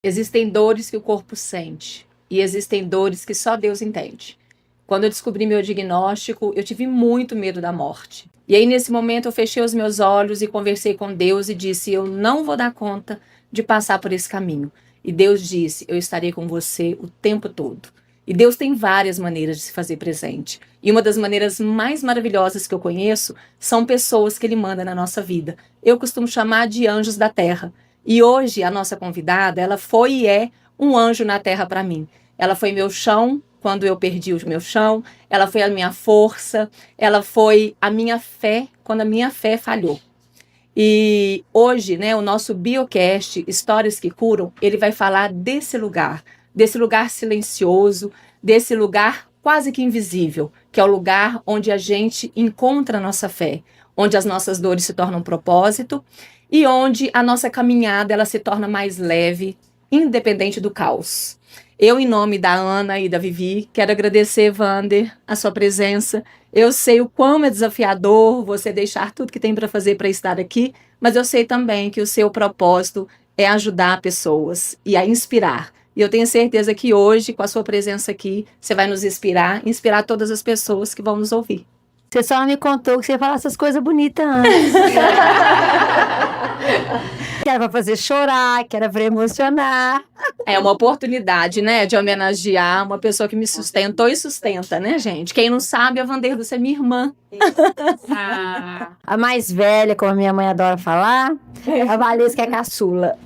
Existem dores que o corpo sente e existem dores que só Deus entende. Quando eu descobri meu diagnóstico, eu tive muito medo da morte. E aí, nesse momento, eu fechei os meus olhos e conversei com Deus e disse: eu não vou dar conta de passar por esse caminho. E Deus disse: eu estarei com você o tempo todo. E Deus tem várias maneiras de se fazer presente. E uma das maneiras mais maravilhosas que eu conheço são pessoas que Ele manda na nossa vida. Eu costumo chamar de anjos da terra. E hoje, a nossa convidada, ela foi e é um anjo na terra para mim. Ela foi meu chão quando eu perdi o meu chão, ela foi a minha força, ela foi a minha fé quando a minha fé falhou. E hoje, né, o nosso Biocast, Histórias que Curam, ele vai falar desse lugar silencioso, desse lugar quase que invisível, que é o lugar onde a gente encontra a nossa fé, onde as nossas dores se tornam propósito e onde a nossa caminhada ela se torna mais leve, independente do caos. Eu, em nome da Ana e da Vivi, quero agradecer, Wander, a sua presença. Eu sei o quão é desafiador você deixar tudo que tem para fazer para estar aqui, mas eu sei também que o seu propósito é ajudar pessoas e a inspirar. E eu tenho certeza que hoje, com a sua presença aqui, você vai nos inspirar todas as pessoas que vão nos ouvir. Você só me contou que você ia falar essas coisas bonitas antes. Que era pra fazer chorar, que era pra emocionar. É uma oportunidade, né, de homenagear uma pessoa que me sustentou e sustenta, né, gente? Quem não sabe, a Vanderlúcia é minha irmã. A mais velha, como a minha mãe adora falar, a Valesca é caçula.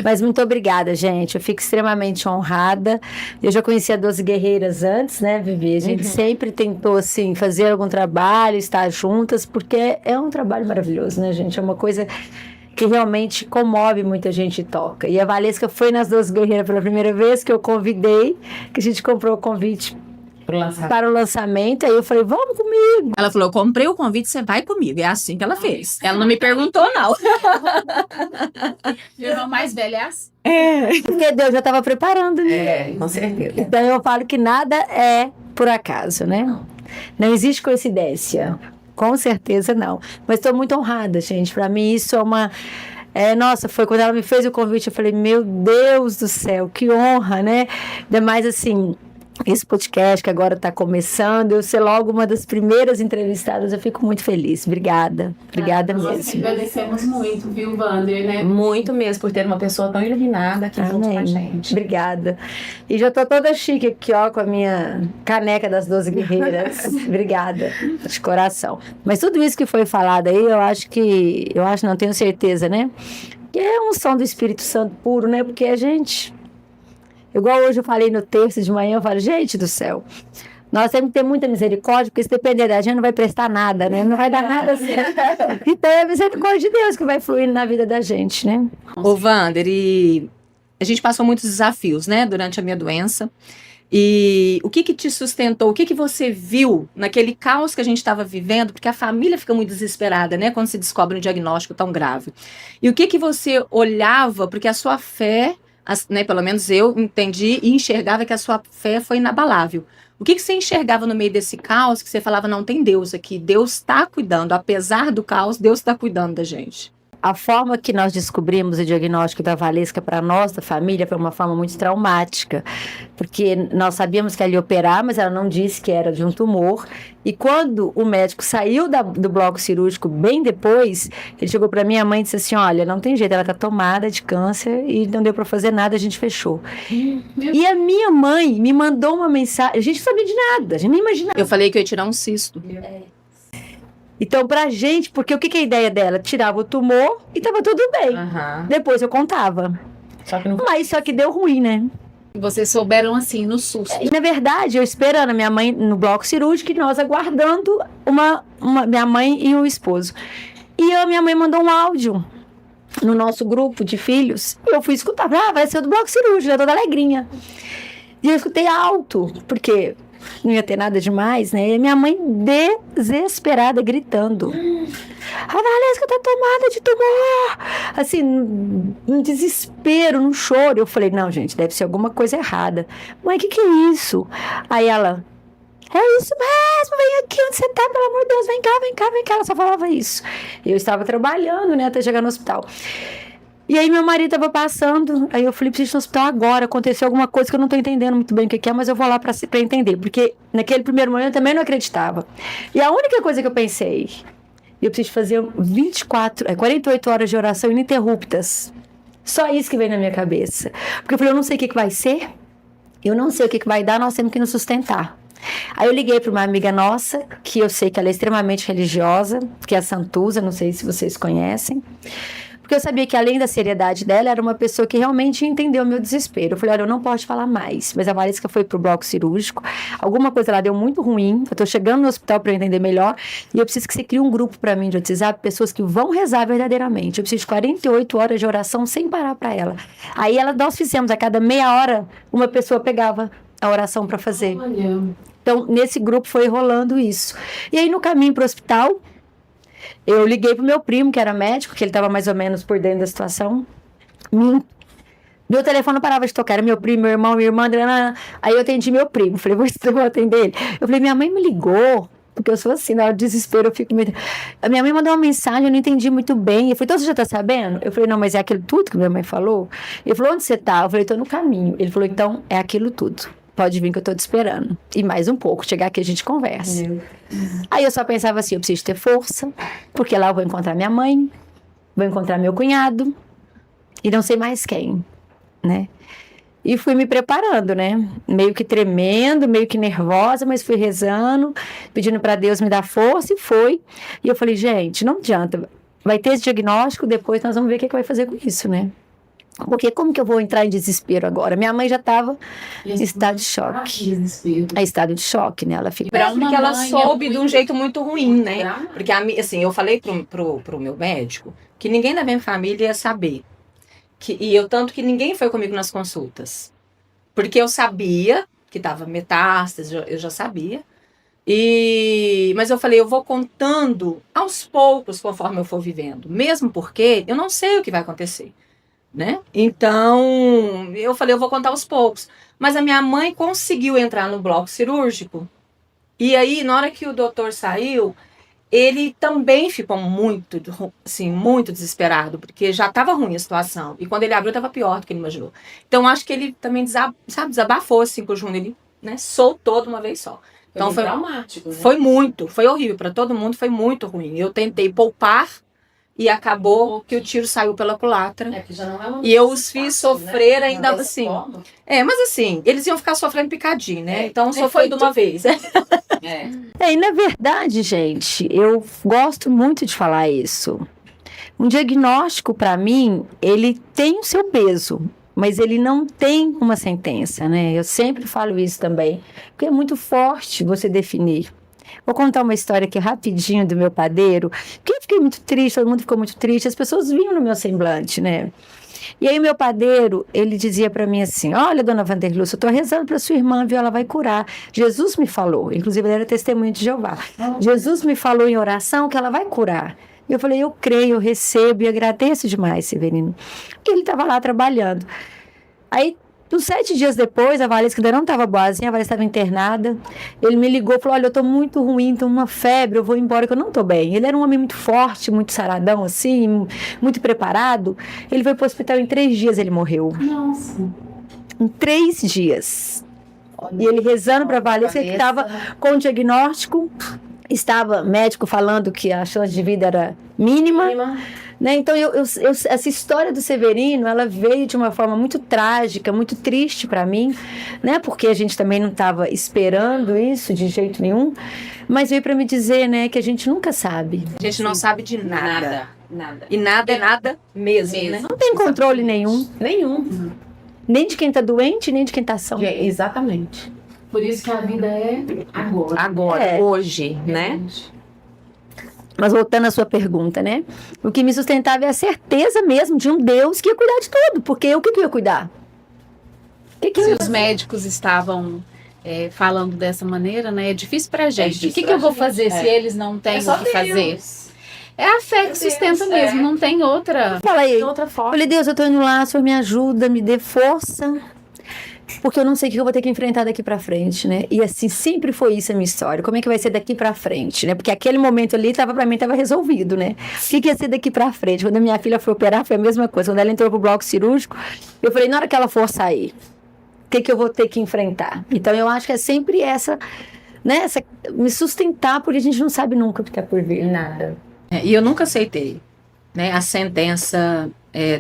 Mas muito obrigada, gente. Eu fico extremamente honrada. Eu já conhecia 12 Guerreiras antes, né, Vivi? A gente sempre tentou, assim, fazer algum trabalho, estar juntas, porque é um trabalho maravilhoso, né, gente? É uma coisa que realmente comove muita gente e toca. E a Valesca foi nas 12 Guerreiras pela primeira vez que eu convidei, que a gente comprou o convite para o lançamento, aí eu falei, vamos comigo. Ela falou, eu comprei o convite, você vai comigo. É assim que ela fez. Ela não me perguntou, não. Meu irmão mais velho é assim. Porque Deus já estava preparando, né? Com certeza. Então eu falo que nada é por acaso, né? Não existe coincidência. Com certeza não. Mas estou muito honrada, gente. Para mim isso é uma... nossa, foi quando ela me fez o convite, eu falei, meu Deus do céu, que honra, né? Ainda mais assim... Esse podcast que agora está começando, eu ser logo uma das primeiras entrevistadas, eu fico muito feliz. Obrigada. Obrigada mesmo. Nós agradecemos muito, viu, Wander, né? Muito mesmo, por ter uma pessoa tão iluminada aqui junto com a gente. Obrigada. E já tô toda chique aqui, ó, com a minha caneca das 12 Guerreiras. Obrigada, de coração. Mas tudo isso que foi falado aí, eu acho, não tenho certeza, né? Que é um som do Espírito Santo puro, né? Porque a gente... Igual hoje eu falei no texto de manhã, eu falo, gente do céu, nós temos que ter muita misericórdia, porque se depender da gente não vai prestar nada, né? Não vai dar nada certo. Então é a misericórdia de Deus que vai fluir na vida da gente, né? Ô, Wander, e a gente passou muitos desafios, né, durante a minha doença. E o que te sustentou? O que você viu naquele caos que a gente estava vivendo? Porque a família fica muito desesperada, né, quando se descobre um diagnóstico tão grave. E o que você olhava? Porque a sua fé... né, pelo menos eu entendi e enxergava que a sua fé foi inabalável. O que você enxergava no meio desse caos que você falava, não, tem Deus aqui, Deus está cuidando, apesar do caos, Deus está cuidando da gente? A forma que nós descobrimos o diagnóstico da Valesca para nós, da família, foi uma forma muito traumática, porque nós sabíamos que ela ia operar, mas ela não disse que era de um tumor, e quando o médico saiu do bloco cirúrgico bem depois, ele chegou para minha mãe e disse assim, olha, não tem jeito, ela está tomada de câncer e não deu para fazer nada, a gente fechou. E a minha mãe me mandou uma mensagem, a gente não sabia de nada, a gente nem imaginava. Eu falei que eu ia tirar um cisto. Então, pra gente, porque o que é a ideia dela? Tirava o tumor e tava tudo bem. Depois eu contava. Só que deu ruim, né? Vocês souberam assim, no susto. E, na verdade, eu esperando a minha mãe no bloco cirúrgico e nós aguardando minha mãe e o esposo. E minha mãe mandou um áudio no nosso grupo de filhos. E eu fui escutar. Vai ser do bloco cirúrgico, toda alegrinha. E eu escutei alto, porque... não ia ter nada demais, né? E a minha mãe desesperada, gritando. A Valesca tá tomada de tumor! Assim, num desespero, num choro. Eu falei, não, gente, deve ser alguma coisa errada. Mãe, o que é isso? Aí ela, é isso mesmo, vem aqui onde você tá, pelo amor de Deus, vem cá, vem cá, vem cá. Ela só falava isso. Eu estava trabalhando, né, até chegar no hospital. E aí meu marido tava passando, aí eu falei, preciso ir no hospital agora, aconteceu alguma coisa que eu não tô entendendo muito bem o que é, mas eu vou lá pra entender, porque naquele primeiro momento eu também não acreditava. E a única coisa que eu pensei, eu preciso fazer 48 horas de oração ininterruptas. Só isso que veio na minha cabeça. Porque eu falei, eu não sei o que vai ser, eu não sei o que vai dar, nós temos que nos sustentar. Aí eu liguei para uma amiga nossa, que eu sei que ela é extremamente religiosa, que é a Santuza, não sei se vocês conhecem. Porque eu sabia que, além da seriedade dela, era uma pessoa que realmente entendeu o meu desespero. Eu falei, olha, eu não posso falar mais. Mas a Valesca foi pro bloco cirúrgico. Alguma coisa lá deu muito ruim. Eu tô chegando no hospital para eu entender melhor. E eu preciso que você crie um grupo para mim de WhatsApp, pessoas que vão rezar verdadeiramente. Eu preciso de 48 horas de oração sem parar para ela. Aí nós fizemos, a cada meia hora, uma pessoa pegava a oração para fazer. Olha. Então, nesse grupo foi rolando isso. E aí, no caminho pro hospital, eu liguei pro meu primo, que era médico, que ele estava mais ou menos por dentro da situação. Meu telefone não parava de tocar, era meu primo, meu irmão, minha irmã. Aí eu atendi meu primo, falei, vou atender ele. Eu falei, minha mãe me ligou, porque eu sou assim, na hora do desespero eu fico meio... A minha mãe mandou uma mensagem, eu não entendi muito bem. Eu falei, então você já tá sabendo? Eu falei, não, mas é aquilo tudo que minha mãe falou? Ele falou, onde você tá? Eu falei, tô no caminho. Ele falou, então é aquilo tudo. Pode vir que eu tô te esperando. E mais um pouco, chegar aqui a gente conversa. Aí eu só pensava assim, eu preciso ter força, porque lá eu vou encontrar minha mãe, vou encontrar meu cunhado, e não sei mais quem, né? E fui me preparando, né? Meio que tremendo, meio que nervosa, mas fui rezando, pedindo para Deus me dar força, e foi. E eu falei, gente, não adianta, vai ter esse diagnóstico, depois nós vamos ver o que vai fazer com isso, né? Porque como que eu vou entrar em desespero agora? Minha mãe já estava em estado de choque. É estado de choque, né? Ela fica... Porque ela soube de um jeito muito ruim, né? Porque, assim, eu falei pro meu médico que ninguém da minha família ia saber. Tanto que ninguém foi comigo nas consultas. Porque eu sabia que estava metástase, eu já sabia. Mas eu falei, eu vou contando aos poucos conforme eu for vivendo. Mesmo porque eu não sei o que vai acontecer. Né? Então, eu falei, eu vou contar aos poucos. Mas a minha mãe conseguiu entrar no bloco cirúrgico. E aí, na hora que o doutor saiu, ele também ficou muito, assim, muito desesperado, porque já estava ruim a situação. E quando ele abriu, estava pior do que ele imaginou. Então, acho que ele também desabafou assim com o Júnior. Ele, né, soltou de uma vez só. Então, foi traumático, né? Foi horrível para todo mundo, foi muito ruim. Eu tentei poupar. E acabou que o tiro saiu pela culatra. Que já não é uma e eu os fiz sofrer, né? ainda assim. Mas assim, eles iam ficar sofrendo picadinho, né? Então só foi de uma vez. E na verdade, gente, eu gosto muito de falar isso. Um diagnóstico, para mim, ele tem o seu peso, mas ele não tem uma sentença, né? Eu sempre falo isso também, porque é muito forte você definir. Vou contar uma história aqui rapidinho do meu padeiro, porque eu fiquei muito triste, todo mundo ficou muito triste, as pessoas vinham no meu semblante, né? E aí o meu padeiro, ele dizia para mim assim, olha, dona Vanderlúcia, eu tô rezando para sua irmã, viu? Ela vai curar. Jesus me falou, inclusive ele era testemunho de Jeová. Jesus me falou em oração que ela vai curar. E eu falei, eu creio, eu recebo e agradeço demais, Severino. E ele estava lá trabalhando. Aí, uns 7 dias depois, a Valesca ainda não estava boazinha, a Valesca estava internada. Ele me ligou e falou, olha, eu estou muito ruim, estou uma febre, eu vou embora que eu não estou bem. Ele era um homem muito forte, muito saradão, assim, muito preparado. Ele foi para o hospital em 3 dias, ele morreu. Nossa. Em 3 dias. E ele rezando para a Valesca, que estava com o diagnóstico, estava médico falando que a chance de vida era mínima. Né? Então, essa história do Severino, ela veio de uma forma muito trágica, muito triste para mim, né? Porque a gente também não estava esperando isso de jeito nenhum, mas veio para me dizer, né, que a gente nunca sabe. A gente não sabe de nada. E nada é nada mesmo. Né? Não tem controle nenhum. Nem de quem está doente, nem de quem está são. Exatamente. Por isso que a vida é agora, hoje, né? Mas voltando à sua pergunta, né? O que me sustentava é a certeza mesmo de um Deus que ia cuidar de tudo. Porque o que eu ia cuidar? Se os médicos estavam falando dessa maneira, né? É difícil pra gente. O que eu vou fazer se eles não têm o que fazer? É a fé que sustenta mesmo, não tem outra. Falei, outra forma. Falei, Deus, eu tô indo lá, o Senhor me ajuda, me dê força. porque eu não sei o que eu vou ter que enfrentar daqui pra frente, né? E assim, sempre foi isso a minha história. Como é que vai ser daqui pra frente, né? Porque aquele momento ali, pra mim, tava resolvido, né? O que ia ser daqui pra frente? Quando a minha filha foi operar, foi a mesma coisa. Quando ela entrou pro bloco cirúrgico, eu falei, na hora que ela for sair, o que eu vou ter que enfrentar? Então, eu acho que é sempre essa, né? Me sustentar, porque a gente não sabe nunca o que tá por vir. Nada. E eu nunca aceitei, né, a sentença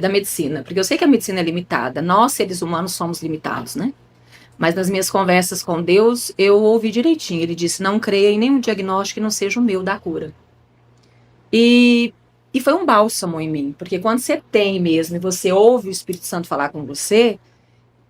da medicina, porque eu sei que a medicina é limitada, nós, seres humanos, somos limitados, né? Mas nas minhas conversas com Deus, eu ouvi direitinho. Ele disse, não creia em nenhum diagnóstico que não seja o meu da cura. E foi um bálsamo em mim, porque quando você tem mesmo, e você ouve o Espírito Santo falar com você,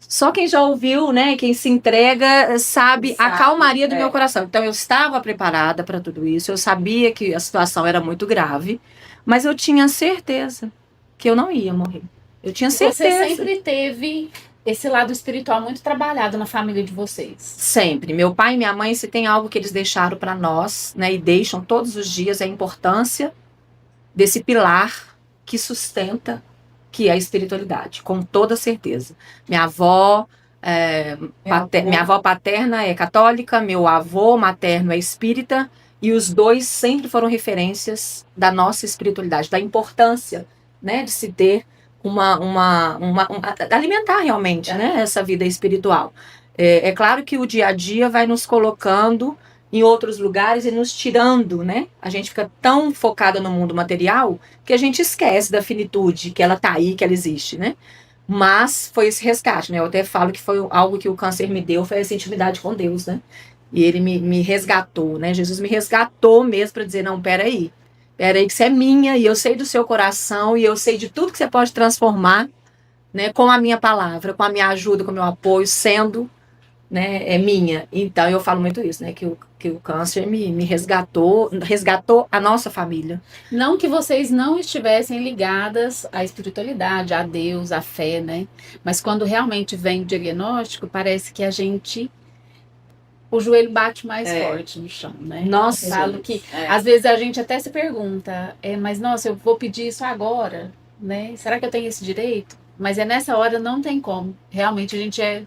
só quem já ouviu, né, quem se entrega, sabe a calmaria do meu coração. Então, eu estava preparada para tudo isso, eu sabia que a situação era muito grave, mas eu tinha certeza que eu não ia morrer. Eu tinha certeza. Você sempre teve esse lado espiritual muito trabalhado na família de vocês. Sempre. Meu pai e minha mãe, se tem algo que eles deixaram para nós, né, e deixam todos os dias, é a importância desse pilar que sustenta, que é a espiritualidade, com toda certeza. Minha avó paterna é católica, meu avô materno é espírita, e os dois sempre foram referências da nossa espiritualidade, da importância, né, de se ter alimentar realmente, né, essa vida espiritual. É claro que o dia a dia vai nos colocando em outros lugares e nos tirando, né? A gente fica tão focada no mundo material que a gente esquece da finitude, que ela tá aí, que ela existe, né? Mas foi esse resgate, né? Eu até falo que foi algo que o câncer me deu, foi essa intimidade com Deus, né? E ele me resgatou, né? Jesus me resgatou mesmo para dizer, não, peraí que você é minha e eu sei do seu coração e eu sei de tudo que você pode transformar, né? Com a minha palavra, com a minha ajuda, com o meu apoio, sendo, né, é minha. Então eu falo muito isso, né, que o câncer me resgatou a nossa família. Não que vocês não estivessem ligadas à espiritualidade, a Deus, à fé, né? Mas quando realmente vem o diagnóstico, parece que o joelho bate mais forte no chão, né? Nossa, eu falo que às vezes a gente até se pergunta, mas nossa, eu vou pedir isso agora, né? Será que eu tenho esse direito? Mas nessa hora não tem como. Realmente a gente é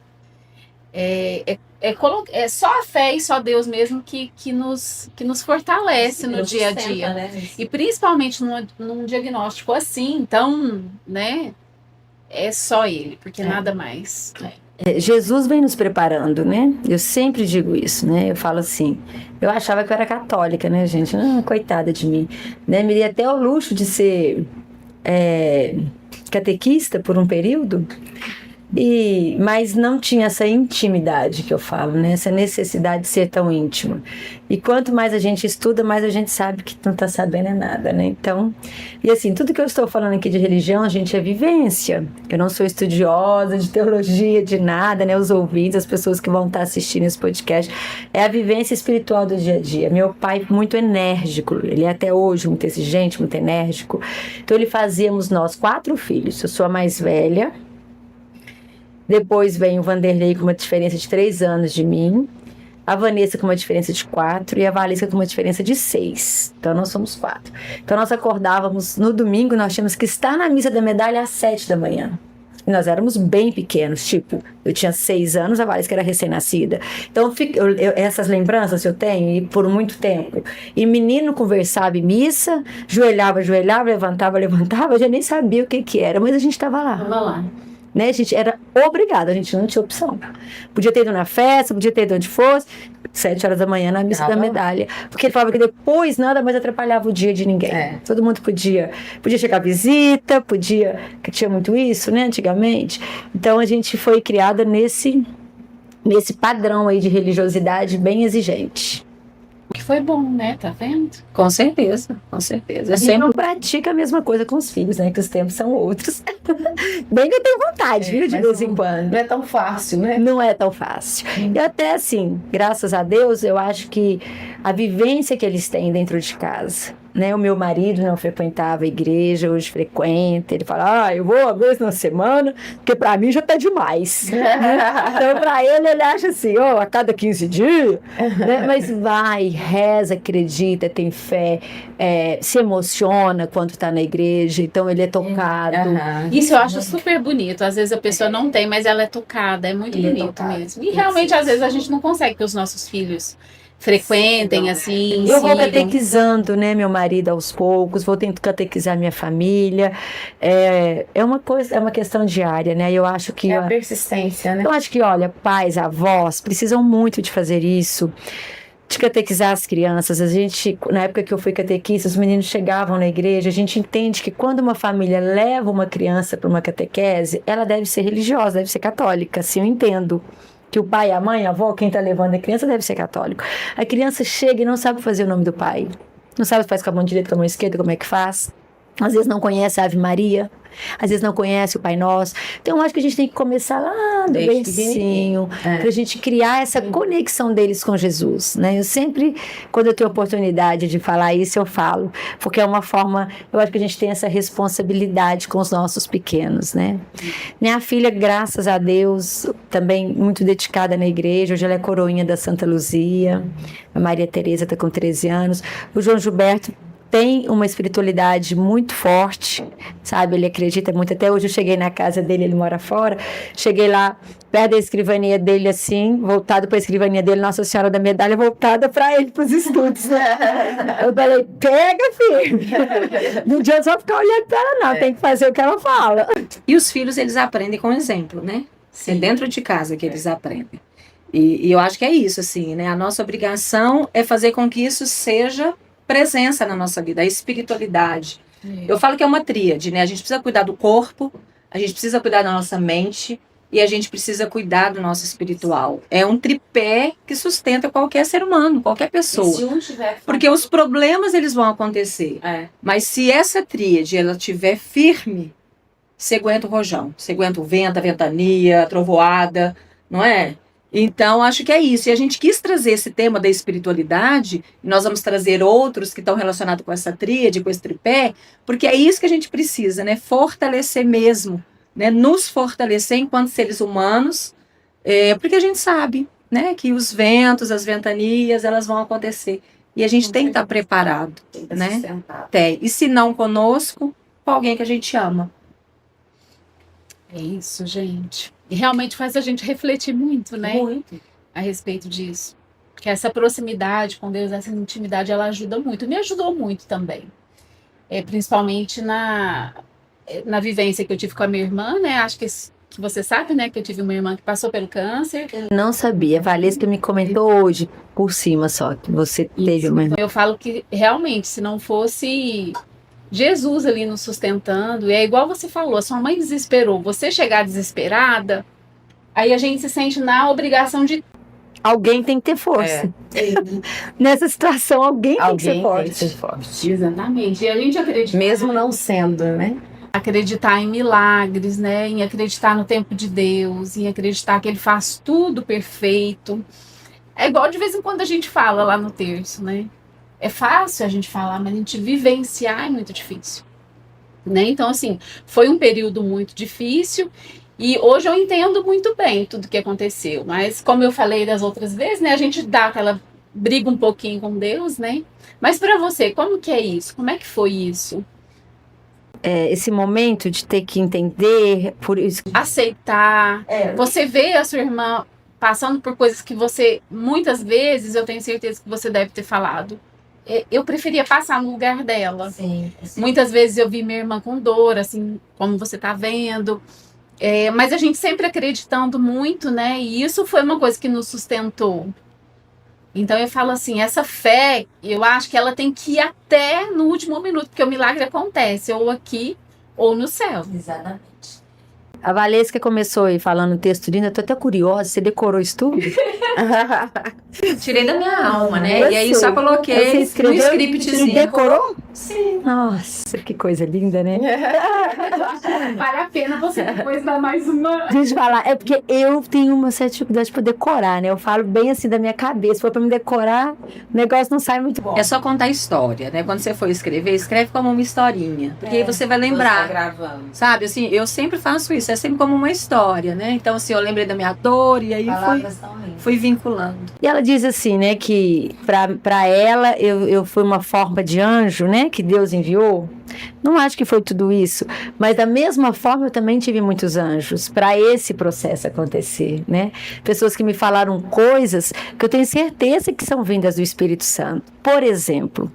só a fé e só Deus mesmo que nos fortalece no dia a dia. Né? E principalmente num diagnóstico assim, então, né? É só Ele, porque nada mais. Jesus vem nos preparando, né? Eu sempre digo isso, né? Eu falo assim, eu achava que eu era católica, né, gente? Coitada de mim. Né? Me dei até o luxo de ser catequista por um período, mas não tinha essa intimidade que eu falo, né? Essa necessidade de ser tão íntima. E quanto mais a gente estuda, mais a gente sabe que não está sabendo nada, né? Então, e assim, tudo que eu estou falando aqui de religião, gente, é vivência. Eu não sou estudiosa de teologia, de nada, né? Os ouvintes, as pessoas que vão estar assistindo esse podcast, é a vivência espiritual do dia a dia. Meu pai, muito enérgico, ele é até hoje muito exigente, muito enérgico. Então, ele fazíamos nós 4 filhos. Eu sou a mais velha. Depois vem o Vanderlei com uma diferença de 3 anos de mim, a Vanessa com uma diferença de 4 e a Valesca com uma diferença de 6. Então nós somos 4. Então nós acordávamos no domingo, nós tínhamos que estar na missa da medalha às 7 da manhã. E nós éramos bem pequenos, tipo, eu tinha 6 anos, a Valesca era recém-nascida. Então essas lembranças eu tenho e por muito tempo. E menino conversava em missa, joelhava, levantava, eu já nem sabia o que era, mas a gente estava lá. Tava lá. Né? A gente era obrigado, a gente não tinha opção. Podia ter ido na festa, podia ter ido onde fosse, 7 horas da manhã na missa da medalha. Porque ele falava que depois nada mais atrapalhava o dia de ninguém. Todo mundo podia chegar à visita, que tinha muito isso, né, antigamente. Então a gente foi criada nesse padrão aí de religiosidade bem exigente. Que foi bom, né? Tá vendo? Com certeza, com certeza. A gente não pratica a mesma coisa com os filhos, né? Que os tempos são outros. Bem que eu tenho vontade, viu? De vez em quando. Não é tão fácil, né? Não é tão fácil. E até assim, graças a Deus, eu acho que a vivência que eles têm dentro de casa, né? O meu marido não frequentava a igreja, hoje frequenta. Ele fala, eu vou uma vez na semana, porque para mim já tá demais. Então, para ele acha assim, a cada 15 dias. Né? Mas vai, reza, acredita, tem fé, se emociona quando está na igreja. Então, ele é tocado. Isso eu acho super bonito. Às vezes a pessoa não tem, mas ela é tocada. É muito bonito mesmo. E realmente, às vezes, a gente não consegue que os nossos filhos frequentem, assim. Eu vou catequizando, né, meu marido aos poucos, vou tentando catequizar minha família. É uma questão diária, né? Eu acho que... É a persistência, né? Eu acho que, olha, pais, avós, precisam muito de fazer isso, de catequizar as crianças. A gente, na época que eu fui catequista, os meninos chegavam na igreja, a gente entende que quando uma família leva uma criança para uma catequese, ela deve ser religiosa, deve ser católica, assim, eu entendo. Que o pai, a mãe, a avó, quem está levando a criança deve ser católico. A criança chega e não sabe fazer o nome do pai. Não sabe se faz com a mão direita, com a mão esquerda, como é que faz. Às vezes não conhece a Ave Maria. Às vezes não conhece o Pai Nosso. Então, eu acho que a gente tem que começar lá do bercinho, para a gente criar essa conexão deles com Jesus, né? Eu sempre, quando eu tenho oportunidade de falar isso, eu falo, porque é uma forma, eu acho que a gente tem essa responsabilidade com os nossos pequenos, né? Minha filha, graças a Deus, também muito dedicada na igreja, hoje ela é coroinha da Santa Luzia, a Maria Tereza está com 13 anos, o João Gilberto tem uma espiritualidade muito forte, sabe? Ele acredita muito. Até hoje eu cheguei na casa dele, ele mora fora. Cheguei lá, perto da escrivaninha dele, assim, voltado para a escrivaninha dele, Nossa Senhora da Medalha, voltada para ele, para os estudos. Eu falei, pega, filho. Não adianta só ficar olhando para ela, não. Tem que fazer o que ela fala. E os filhos, eles aprendem com exemplo, né? É dentro de casa que eles aprendem. E eu acho que é isso, assim, né? A nossa obrigação é fazer com que isso seja presença na nossa vida, a espiritualidade. Eu falo que é uma tríade, né? A gente precisa cuidar do corpo, a gente precisa cuidar da nossa mente e a gente precisa cuidar do nosso espiritual. É um tripé que sustenta qualquer ser humano, qualquer pessoa. Porque os problemas, eles vão acontecer. Mas se essa tríade, ela estiver firme, você aguenta o rojão, você aguenta o vento, a ventania, a trovoada, não é? Então, acho que é isso. E a gente quis trazer esse tema da espiritualidade, e nós vamos trazer outros que estão relacionados com essa tríade, com esse tripé, porque é isso que a gente precisa, né? Fortalecer mesmo, né? Nos fortalecer enquanto seres humanos, porque a gente sabe, né? Que os ventos, as ventanias, elas vão acontecer. E a gente tem que estar preparado, né? E se não conosco, com alguém que a gente ama. É isso, gente. E realmente faz a gente refletir muito, né? Muito. A respeito disso. Que essa proximidade com Deus, essa intimidade, ela ajuda muito. Me ajudou muito também. Principalmente na vivência que eu tive com a minha irmã, né? Acho que você sabe, né? Que eu tive uma irmã que passou pelo câncer. Não sabia. Valesca me comentou hoje, por cima só, que você teve uma irmã. Eu falo que realmente, se não fosse Jesus ali nos sustentando, e é igual você falou, a sua mãe desesperou, você chegar desesperada, aí a gente se sente na obrigação de... Alguém tem que ter força. Nessa situação, alguém tem que ser forte. Tem que ser forte. Exatamente. E a gente acredita... Mesmo não sendo, né? Acreditar em milagres, né? Em acreditar no tempo de Deus, em acreditar que Ele faz tudo perfeito. É igual de vez em quando a gente fala lá no terço, né? É fácil a gente falar, mas a gente vivenciar é muito difícil, né? Então, assim, foi um período muito difícil e hoje eu entendo muito bem tudo que aconteceu. Mas, como eu falei das outras vezes, né? A gente dá aquela briga um pouquinho com Deus, né? Mas para você, como que é isso? Como é que foi isso? Esse momento de ter que entender, por isso... Aceitar. Você vê a sua irmã passando por coisas que você, muitas vezes, eu tenho certeza que você deve ter falado. Eu preferia passar no lugar dela. Sim. Muitas vezes eu vi minha irmã com dor, assim, como você tá vendo. Mas a gente sempre acreditando muito, né? E isso foi uma coisa que nos sustentou. Então eu falo assim, essa fé, eu acho que ela tem que ir até no último minuto, porque o milagre acontece ou aqui ou no céu. Exatamente. A Valesca começou aí falando o texto lindo, eu tô até curiosa, você decorou isso tudo? Tirei da minha alma, né? E aí só coloquei no scriptzinho. Decorou? Sim. Nossa, que coisa linda, né? Vale a pena você depois dar mais uma. Deixa eu falar, é porque eu tenho uma certa dificuldade pra decorar, né? Eu falo bem assim da minha cabeça. Se for pra me decorar, o negócio não sai muito bom. É só contar a história, né? Quando você for escrever, escreve como uma historinha. Porque aí você vai lembrar. Gravando. Sabe, assim, eu sempre faço isso. É sempre como uma história, né? Então, assim, eu lembrei da minha dor e aí fui vinculando. E ela diz assim, né, que pra ela eu fui uma forma de anjo, né, que Deus enviou. Não acho que foi tudo isso, mas da mesma forma eu também tive muitos anjos para esse processo acontecer, né? Pessoas que me falaram coisas que eu tenho certeza que são vindas do Espírito Santo. Por exemplo,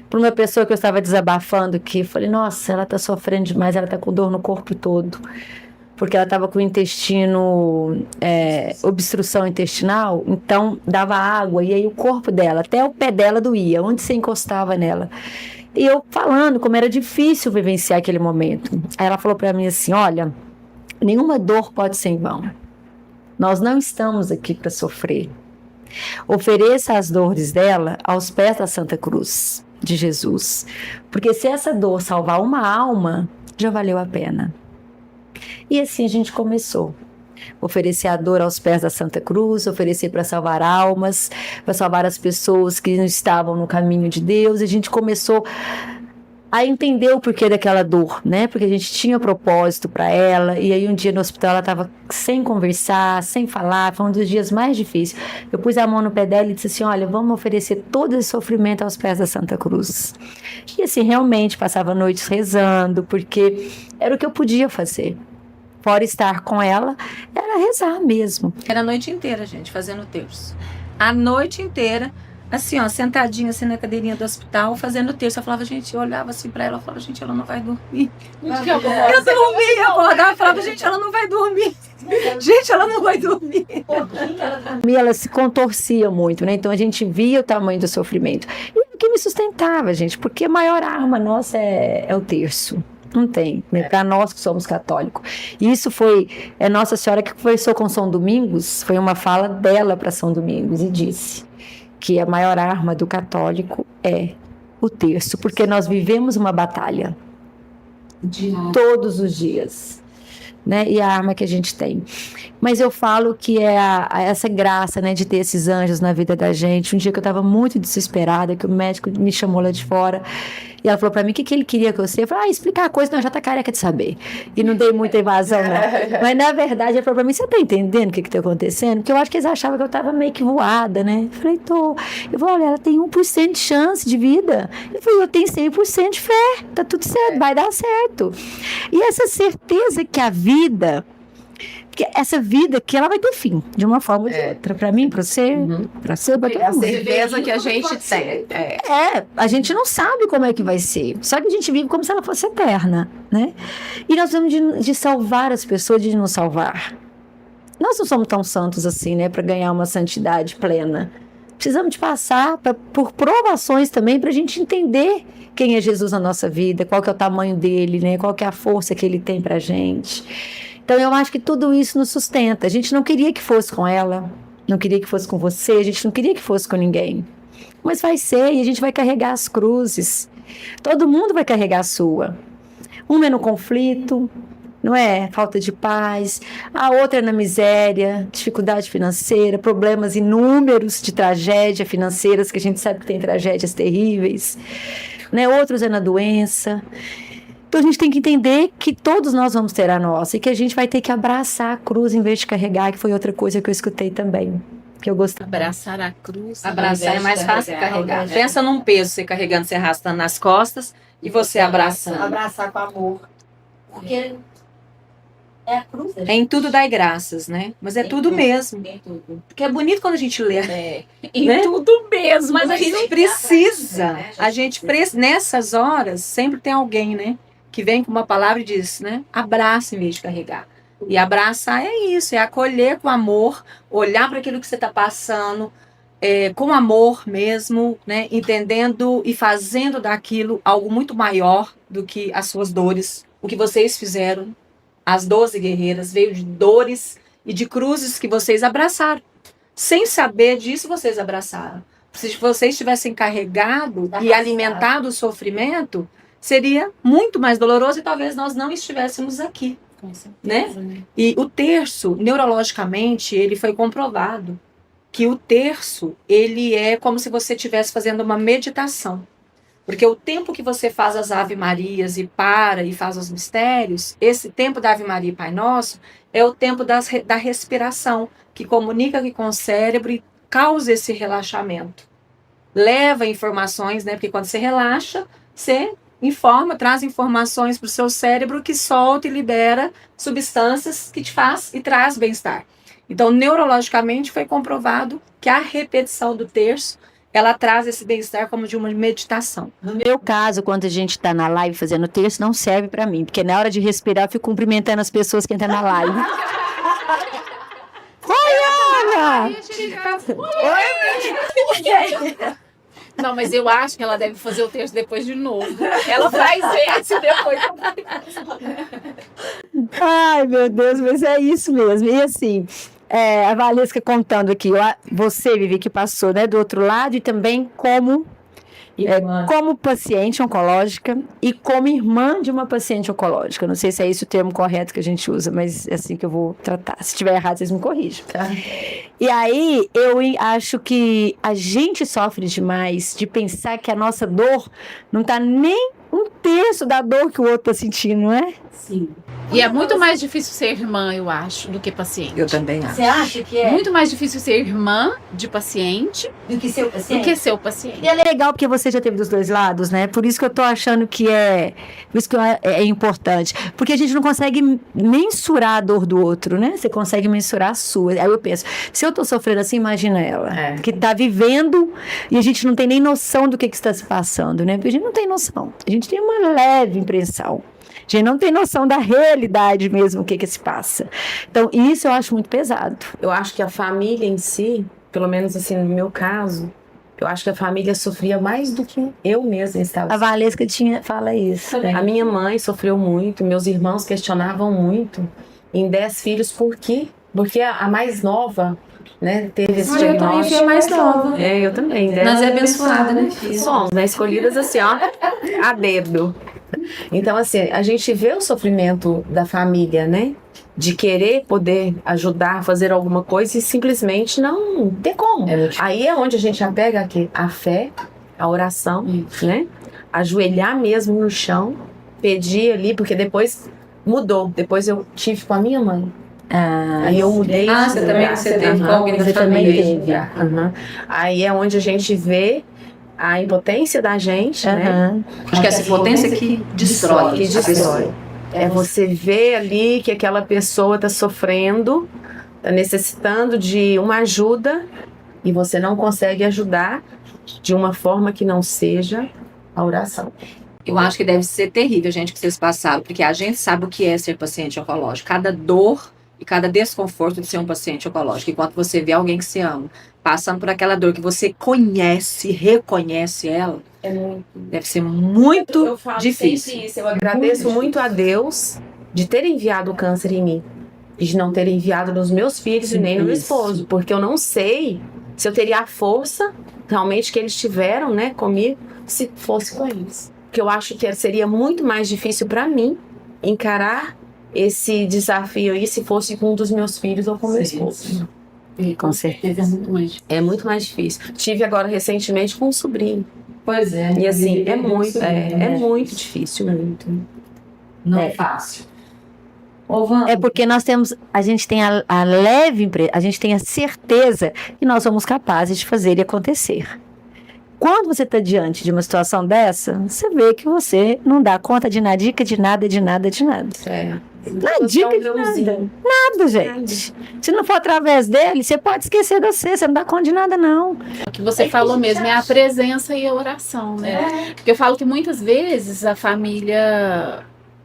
para uma pessoa que eu estava desabafando, que eu falei, nossa, ela está sofrendo demais, ela está com dor no corpo todo. Porque ela estava com o intestino, obstrução intestinal, então dava água, e aí o corpo dela, até o pé dela doía, onde você encostava nela. E eu falando como era difícil vivenciar aquele momento. Aí ela falou para mim assim, olha, nenhuma dor pode ser em vão. Nós não estamos aqui para sofrer. Ofereça as dores dela aos pés da Santa Cruz de Jesus. Porque se essa dor salvar uma alma, já valeu a pena. E assim a gente começou. Oferecer a dor aos pés da Santa Cruz, oferecer para salvar almas, para salvar as pessoas que não estavam no caminho de Deus. E a gente começou a entender o porquê daquela dor, né? Porque a gente tinha propósito para ela. E aí um dia no hospital ela estava sem conversar, sem falar. Foi um dos dias mais difíceis. Eu pus a mão no pé dela e disse assim, olha, vamos oferecer todo esse sofrimento aos pés da Santa Cruz. E assim, realmente passava noites rezando, porque era o que eu podia fazer. Fora estar com ela, era rezar mesmo. Era a noite inteira, gente, fazendo terço. A noite inteira, assim, ó, sentadinha assim na cadeirinha do hospital, fazendo terço. Eu falava, gente, eu olhava assim pra ela, eu falava, gente, ela não vai dormir. Eu dormia, acordava e falava, gente, ela não vai dormir. Gente, ela não vai dormir. E ela se contorcia muito, né? Então a gente via o tamanho do sofrimento. E o que me sustentava, gente, porque a maior arma nossa é o terço. Não tem, né? Para nós que somos católicos. E isso foi Nossa Senhora que conversou com São Domingos, foi uma fala dela para São Domingos e disse que a maior arma do católico é o terço, porque nós vivemos uma batalha todos os dias, né? E a arma que a gente tem. Mas eu falo que é essa graça, né, de ter esses anjos na vida da gente. Um dia que eu estava muito desesperada, que o médico me chamou lá de fora, e ela falou para mim o que ele queria que eu sei. Eu falei, explicar a coisa, não, já tá careca de saber. E não dei muita evasão, não. Mas na verdade, ela falou para mim, você tá entendendo o que tá acontecendo? Porque eu acho que eles achavam que eu estava meio que voada, né? Eu falei, tô. Eu falei, olha, ela tem 1% de chance de vida. Eu falei, eu tenho 100% de fé, tá tudo certo, vai dar certo. E essa certeza que a vida, que essa vida que ela vai ter fim, de uma forma ou de outra. Para mim, para você, para todo mundo. A certeza que a gente tem. A gente não sabe como é que vai ser. Só que a gente vive como se ela fosse eterna, né? E nós precisamos de salvar as pessoas, de nos salvar. Nós não somos tão santos assim, né? Para ganhar uma santidade plena. Precisamos de passar por provações também para a gente entender quem é Jesus na nossa vida, qual que é o tamanho dele, né? Qual que é a força que ele tem para a gente. Então, eu acho que tudo isso nos sustenta. A gente não queria que fosse com ela, não queria que fosse com você, a gente não queria que fosse com ninguém. Mas vai ser, e a gente vai carregar as cruzes. Todo mundo vai carregar a sua. Uma é no conflito, não é? Falta de paz. A outra é na miséria, dificuldade financeira, problemas inúmeros de tragédia financeiras, que a gente sabe que tem tragédias terríveis. Né? Outros é na doença. Então a gente tem que entender que todos nós vamos ter a nossa e que a gente vai ter que abraçar a cruz em vez de carregar, que foi outra coisa que eu escutei também, que eu gostei. Abraçar a cruz. Abraçar é mais fácil que carregar. Pensa num peso, você carregando, você arrastando nas costas e você abraçando. Abraçar com amor. Porque é a cruz. Em tudo dai graças, né? Mas é tudo mesmo. Em tudo. Porque é bonito quando a gente lê. Em né? tudo mesmo. Mas a gente precisa. né? A gente nessas horas sempre tem alguém, né? Que vem com uma palavra e diz, né? Abraça em vez de carregar. E abraçar é isso, é acolher com amor, olhar para aquilo que você está passando, com amor mesmo, né? Entendendo e fazendo daquilo algo muito maior do que as suas dores. O que vocês fizeram, as 12 guerreiras, veio de dores e de cruzes que vocês abraçaram. Sem saber disso, vocês abraçaram. se vocês tivessem carregado Da e razão. alimentado o sofrimento, seria muito mais doloroso e talvez nós não estivéssemos aqui. Com certeza, né? E o terço, neurologicamente, ele foi comprovado que o terço, ele é como se você estivesse fazendo uma meditação. Porque o tempo que você faz as Ave Marias e para e faz os mistérios, esse tempo da Ave Maria e Pai Nosso é o tempo da respiração, que comunica aqui com o cérebro e causa esse relaxamento. Leva informações, né? Porque quando você relaxa, você informa, traz informações para o seu cérebro que solta e libera substâncias que te faz e traz bem-estar. Então, neurologicamente foi comprovado que a repetição do terço, ela traz esse bem-estar como de uma meditação. No meu caso, quando a gente tá na live fazendo texto, não serve pra mim, porque na hora de respirar eu fico cumprimentando as pessoas que entram na live. Oi, Ana! Não, mas eu acho que ela deve fazer o texto depois de novo. Ela faz esse depois. Ai, meu Deus, mas é isso mesmo. E assim, a Valesca contando aqui, você, Vivi, que passou, né, do outro lado e também como paciente oncológica e como irmã de uma paciente oncológica. Não sei se é esse o termo correto que a gente usa, mas é assim que eu vou tratar. Se estiver errado, vocês me corrijam. Tá? E aí, eu acho que a gente sofre demais de pensar que a nossa dor não está nem um terço da dor que o outro está sentindo, não é? Sim. E é muito mais difícil ser irmã, eu acho, do que paciente. Eu também acho. Você acha que é Muito mais difícil ser irmã de paciente do que seu do paciente? que ser o paciente. E é legal porque você já teve dos dois lados, né? Por isso que eu tô achando que por isso que é importante. Porque a gente não consegue mensurar a dor do outro, né? Você consegue mensurar a sua. Aí eu penso, se eu tô sofrendo assim, imagina ela. Que tá vivendo e a gente não tem nem noção do que está se passando, né? Porque a gente não tem noção. A gente tem uma leve impressão. A gente não tem noção da realidade mesmo, o que se passa. Então, isso eu acho muito pesado. Eu acho que a família em si, pelo menos assim no meu caso, eu acho que a família sofria mais do que eu mesma estava. A Valesca fala isso. A minha mãe sofreu muito, meus irmãos questionavam muito em 10 filhos, por quê? Porque a mais nova, né, teve esse Eu também diagnóstico. fui a mais nova. Eu também. Nós é abençoada, né, filha? Somos, né? Escolhidas assim, ó, a dedo. Então, assim, a gente vê o sofrimento da família, né? De querer poder ajudar, fazer alguma coisa e simplesmente não ter como. Aí é onde a gente apega aqui a fé, a oração, né? Ajoelhar mesmo no chão, pedir ali, porque depois mudou. Depois eu tive com a minha mãe. Aí eu mudei. Você também teve com alguém da Você também família. teve. Aí é onde a gente vê a impotência da gente, né? Acho que essa impotência que destrói. Que a pessoa. destrói. É você ver ali que aquela pessoa está sofrendo, está necessitando de uma ajuda e você não consegue ajudar de uma forma que não seja a oração. Eu acho que deve ser terrível, gente, que vocês passaram, porque a gente sabe o que é ser paciente oncológico. Cada dor e cada desconforto de ser um paciente oncológico. Enquanto você vê alguém que você ama passando por aquela dor que você conhece, reconhece ela, deve ser muito Eu falo difícil. sempre isso. Eu agradeço muito a Deus de ter enviado o câncer em mim. E de não ter enviado nos meus filhos e nem no meu esposo. Porque eu não sei se eu teria a força realmente que eles tiveram, né, comigo, se fosse com eles. Porque eu acho que seria muito mais difícil para mim encarar esse desafio aí se fosse com um dos meus filhos ou com meu esposo. Com certeza. É muito mais difícil. Tive agora recentemente com um sobrinho. Pois é. E assim, é muito difícil, muito. Não é fácil. Ô, Wanda, É porque a gente tem a leve, a gente tem a certeza que nós somos capazes de fazer e acontecer. Quando você está diante de uma situação dessa, você vê que você não dá conta de nada, de nada. Não, dica de nada. Nada, gente. Se não for através dele, você pode esquecer de você não dá conta de nada, não. O que você falou mesmo é a presença e a oração, né? Porque eu falo que muitas vezes a família,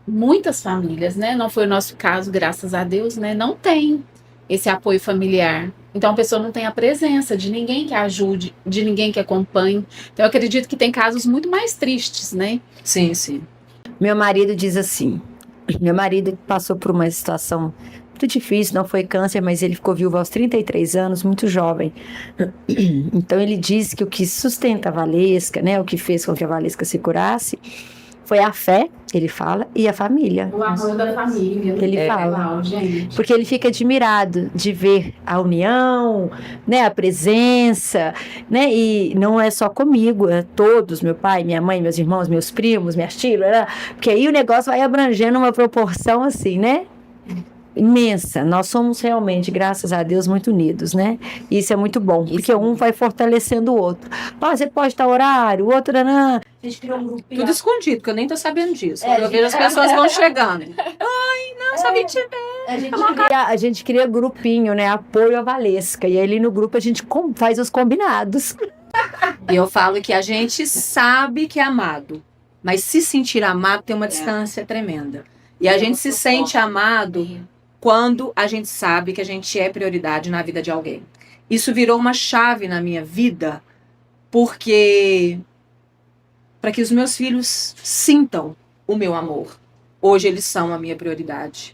muitas famílias, né? Não foi o nosso caso, graças a Deus, né? Não tem esse apoio familiar. Então a pessoa não tem a presença de ninguém que ajude, de ninguém que acompanhe. Então eu acredito que tem casos muito mais tristes, né? sim, sim. Meu marido diz assim, meu marido passou por uma situação muito difícil, não foi câncer, mas ele ficou viúvo aos 33 anos, muito jovem. Então ele disse que o que sustenta a Valesca, né, o que fez com que a Valesca se curasse, foi a fé, ele fala, e a família. O amor da família. Ele fala. Legal, gente. Porque ele fica admirado de ver a união, né, a presença, né, e não é só comigo, é todos, meu pai, minha mãe, meus irmãos, meus primos, minhas tias, porque aí o negócio vai abrangendo uma proporção assim, né, imensa. Nós somos realmente, graças a Deus, muito unidos, né? Isso é muito bom, porque um vai fortalecendo o outro. Você pode estar horário, o outro... A gente criou um grupinho. Tudo escondido, porque eu nem tô sabendo disso. Quando eu vejo as pessoas vão chegando. Ai, não, sabia te ver. A gente cria grupinho, né? Apoio à Valesca. E aí no grupo a gente faz os combinados. E eu falo que a gente sabe que é amado, mas se sentir amado tem uma distância tremenda. E a gente se sente amado quando a gente sabe que a gente é prioridade na vida de alguém. Isso virou uma chave na minha vida, porque para que os meus filhos sintam o meu amor. Hoje eles são a minha prioridade.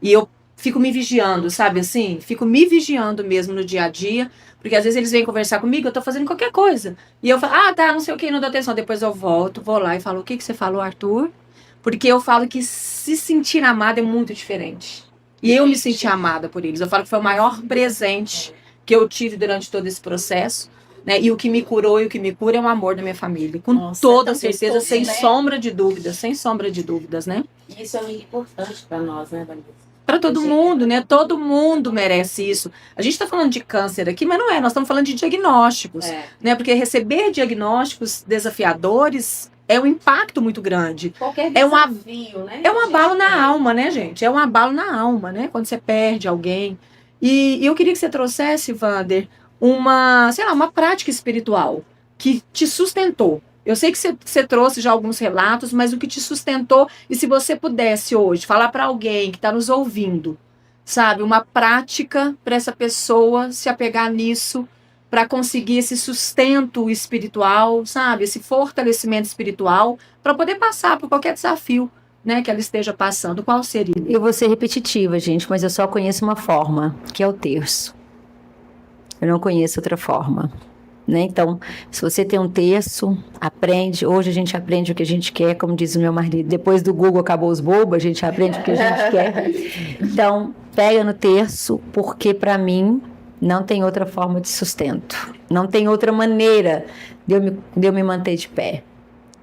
E eu fico me vigiando, sabe assim? Fico me vigiando mesmo no dia a dia, porque às vezes eles vêm conversar comigo, eu tô fazendo qualquer coisa. E eu falo, tá, não sei o que, não dou atenção. Depois eu volto, vou lá e falo, o que você falou, Arthur? Porque eu falo que se sentir amada é muito diferente. E eu me senti amada por eles. Eu falo que foi o maior presente que eu tive durante todo esse processo. Né? E o que me curou e o que me cura é o amor da minha família. Com toda certeza, sem sombra de dúvidas. Sem sombra de dúvidas, né? Isso é muito importante para nós, né, Vanessa? Para todo mundo, né? Todo mundo merece isso. A gente está falando de câncer aqui, mas não é. Nós estamos falando de diagnósticos. Né? Porque receber diagnósticos desafiadores é um impacto muito grande. Qualquer desafio, né? É um abalo na alma, né, gente? É um abalo na alma, né? Quando você perde alguém. E eu queria que você trouxesse, Wander, uma prática espiritual que te sustentou. Eu sei que você trouxe já alguns relatos, mas o que te sustentou, e se você pudesse hoje falar para alguém que está nos ouvindo, sabe, uma prática para essa pessoa se apegar nisso, para conseguir esse sustento espiritual, sabe, esse fortalecimento espiritual, para poder passar por qualquer desafio, né, que ela esteja passando, qual seria? Eu vou ser repetitiva, gente, mas eu só conheço uma forma, que é o terço. Eu não conheço outra forma. Né? Então, se você tem um terço, aprende. Hoje a gente aprende o que a gente quer, como diz o meu marido. Depois do Google acabou os bobos, a gente aprende o que a gente quer. Então, pega no terço, porque para mim não tem outra forma de sustento. Não tem outra maneira de eu me manter de pé.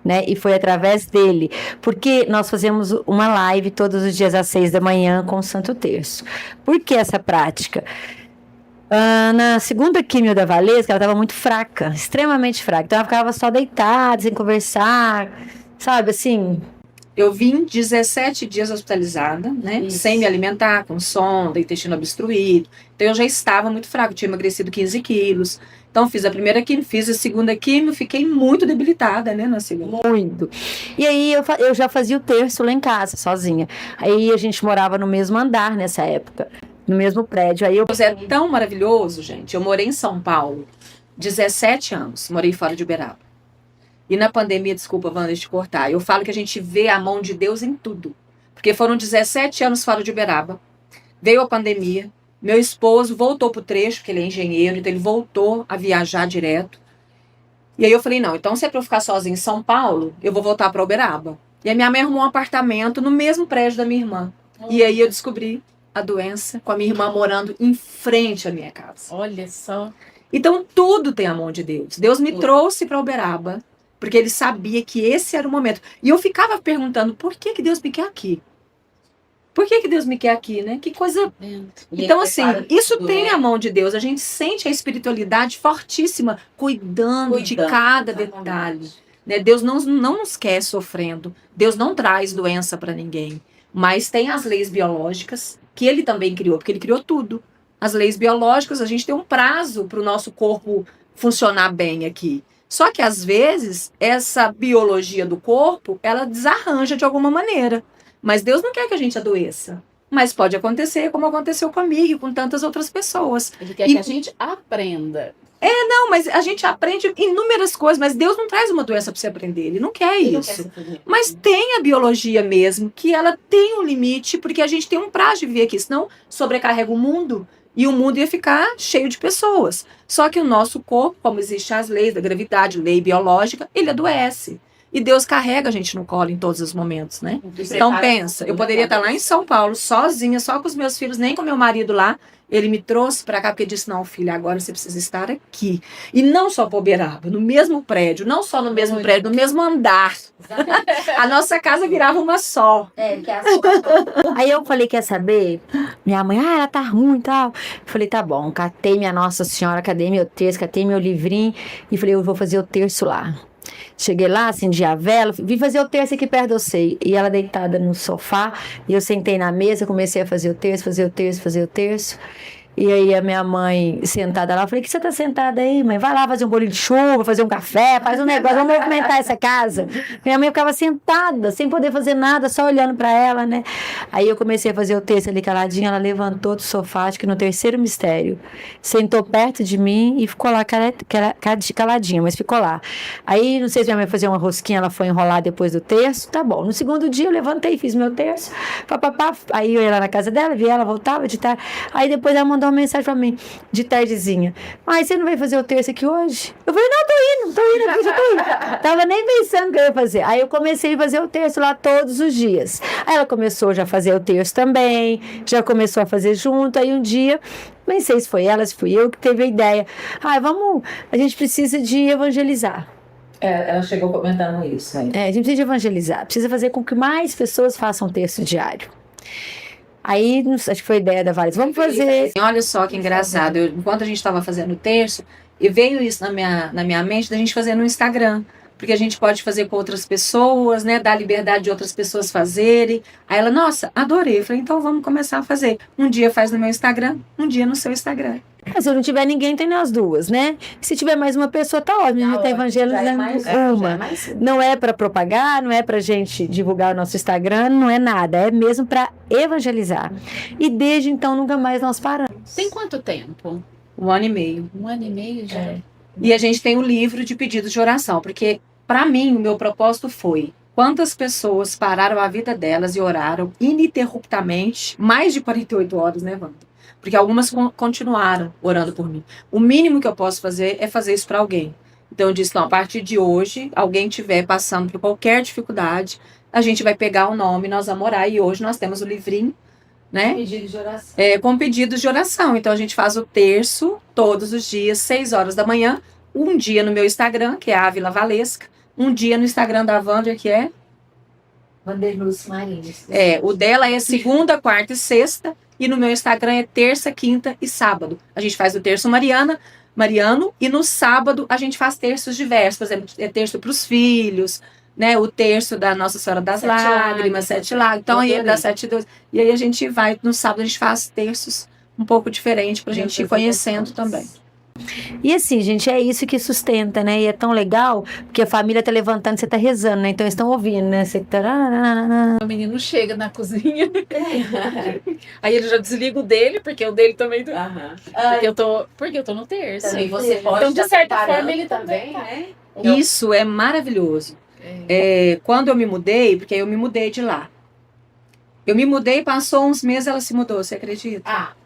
Né? E foi através dele. Porque nós fazemos uma live todos os dias às 6 da manhã com o Santo Terço. Por que essa prática? Na segunda químio da Valesca, ela estava muito fraca, extremamente fraca. Então ela ficava só deitada, sem conversar, sabe, assim. Eu vim 17 dias hospitalizada, né? Isso. Sem me alimentar, com sonda, intestino obstruído. Então eu já estava muito fraca, eu tinha emagrecido 15 quilos. Então fiz a primeira químio, fiz a segunda químio, fiquei muito debilitada, né, na segunda. Muito. E aí eu já fazia o terço lá em casa, sozinha. Aí a gente morava no mesmo andar nessa época. No mesmo prédio. Aí Deus é tão maravilhoso, gente. Eu morei em São Paulo 17 anos, morei fora de Uberaba. E na pandemia, desculpa, Wanda, de cortar, eu falo que a gente vê a mão de Deus em tudo. Porque foram 17 anos fora de Uberaba, veio a pandemia, meu esposo voltou pro trecho, porque ele é engenheiro, então ele voltou a viajar direto. E aí eu falei, não, então se é pra eu ficar sozinha em São Paulo, eu vou voltar pra Uberaba. E a minha mãe arrumou um apartamento no mesmo prédio da minha irmã. E aí eu descobri a doença, com a minha irmã morando em frente à minha casa. Olha só. Então tudo tem a mão de Deus. Deus me trouxe para Uberaba, porque ele sabia que esse era o momento. E eu ficava perguntando, por que Deus me quer aqui? Por que Deus me quer aqui, né? Que coisa... Então, assim, isso tem a mão de Deus. A gente sente a espiritualidade fortíssima, cuidando de cada detalhe. Né? Deus não nos quer sofrendo. Deus não traz doença para ninguém. Mas tem as leis biológicas, que ele também criou, porque ele criou tudo. As leis biológicas, a gente tem um prazo para o nosso corpo funcionar bem aqui. Só que, às vezes, essa biologia do corpo, ela desarranja de alguma maneira. Mas Deus não quer que a gente adoeça. Mas pode acontecer, como aconteceu comigo e com tantas outras pessoas. Ele quer que a gente aprenda. Não, mas a gente aprende inúmeras coisas, mas Deus não traz uma doença para você aprender, Ele não quer Ele não isso. quer ser feliz. Mas tem a biologia mesmo, que ela tem um limite, porque a gente tem um prazo de viver aqui, senão sobrecarrega o mundo e o mundo ia ficar cheio de pessoas. Só que o nosso corpo, como existem as leis da gravidade, lei biológica, ele adoece. E Deus carrega a gente no colo em todos os momentos, né? Então pensa, eu poderia estar lá em São Paulo, sozinha, só com os meus filhos, nem com meu marido lá. Ele me trouxe para cá porque disse, não, filha, agora você precisa estar aqui. E não só para Uberaba, no mesmo prédio, não só no mesmo prédio, no mesmo andar. A nossa casa virava uma só. Que é a sua. Aí eu falei, quer saber? Minha mãe, ela tá ruim e tal. Eu falei, tá bom, catei minha Nossa Senhora, cadê meu terço, catei meu livrinho e falei, eu vou fazer o terço lá. Cheguei lá, acendi a vela, vim fazer o terço aqui perto de você. E ela deitada no sofá, e eu sentei na mesa, comecei a fazer o terço, fazer o terço, fazer o terço. E aí a minha mãe sentada lá, eu falei, que você tá sentada aí, mãe? Vai lá fazer um bolinho de chuva, fazer um café, faz um negócio, vamos movimentar essa casa. Minha mãe ficava sentada, sem poder fazer nada, só olhando pra ela, né? Aí eu comecei a fazer o texto ali caladinha, ela levantou do sofá, acho que no terceiro mistério, sentou perto de mim e ficou lá caladinha, mas ficou lá. Aí, não sei se minha mãe fazia uma rosquinha, ela foi enrolar depois do terço, tá bom. No segundo dia eu levantei, fiz meu terço, papapá, aí eu ia lá na casa dela, vi ela, voltava de tarde, aí depois ela mandou uma mensagem pra mim, de tardezinha. Mas você não vai fazer o terço aqui hoje? Eu falei, não, tô indo aqui, já tô indo. Tava nem pensando que eu ia fazer. Aí eu comecei a fazer o terço lá todos os dias. Aí ela começou já a fazer o terço também, já começou a fazer junto. Aí um dia, nem sei se foi ela, se fui eu que teve a ideia. A gente precisa de evangelizar. Ela chegou comentando isso. Aí. A gente precisa de evangelizar, precisa fazer com que mais pessoas façam terço diário. Aí, acho que foi a ideia da Vanessa. Vamos fazer. Olha só que engraçado. Enquanto a gente estava fazendo o terço, e veio isso na minha mente da gente fazer no Instagram. Porque a gente pode fazer com outras pessoas, né? Dar liberdade de outras pessoas fazerem. Aí ela, nossa, adorei. Eu falei, então vamos começar a fazer. Um dia faz no meu Instagram, um dia no seu Instagram. Se não tiver ninguém, tem nós duas, né? Se tiver mais uma pessoa, tá ótimo. A gente tá evangelizando uma. Não é para propagar, não é pra gente divulgar o nosso Instagram, não é nada. É mesmo para evangelizar. E desde então, nunca mais nós paramos. Tem quanto tempo? 1 ano e meio. 1 ano e meio já? E a gente tem um livro de pedidos de oração, porque para mim o meu propósito foi quantas pessoas pararam a vida delas e oraram ininterruptamente, mais de 48 horas, né, Wanda? Porque algumas continuaram orando por mim. O mínimo que eu posso fazer é fazer isso para alguém. Então eu disse, não, a partir de hoje, alguém estiver passando por qualquer dificuldade, a gente vai pegar o nome, nós vamos orar. E hoje nós temos o livrinho, né? Pedido de oração. Com pedidos de oração. Então a gente faz o terço todos os dias, 6 horas da manhã. Um dia no meu Instagram, que é a Ávila Valesca. Um dia no Instagram da Wander, que é... Vanderluz Marins. O dela é segunda, quarta e sexta. E no meu Instagram é terça, quinta e sábado. A gente faz o terço mariano. E no sábado a gente faz terços diversos. Por exemplo, é terço para os filhos, né? O terço da Nossa Senhora das Lágrimas, 7 lágrimas. Então aí é das 7 e 12. E aí a gente vai, no sábado a gente faz terços um pouco diferente pra gente ir conhecendo também. E assim, gente, é isso que sustenta, né? E é tão legal, porque a família tá levantando, você tá rezando, né? Então eles estão ouvindo, né? Você tá... O menino chega na cozinha. Aí ele já desliga o dele, porque o dele também... Porque eu tô no terço. Também você pode então, de estar certa preparando forma, ele também, também, né? Isso é maravilhoso. Quando eu me mudei, porque eu me mudei de lá. Eu me mudei, passou uns meses, ela se mudou, você acredita?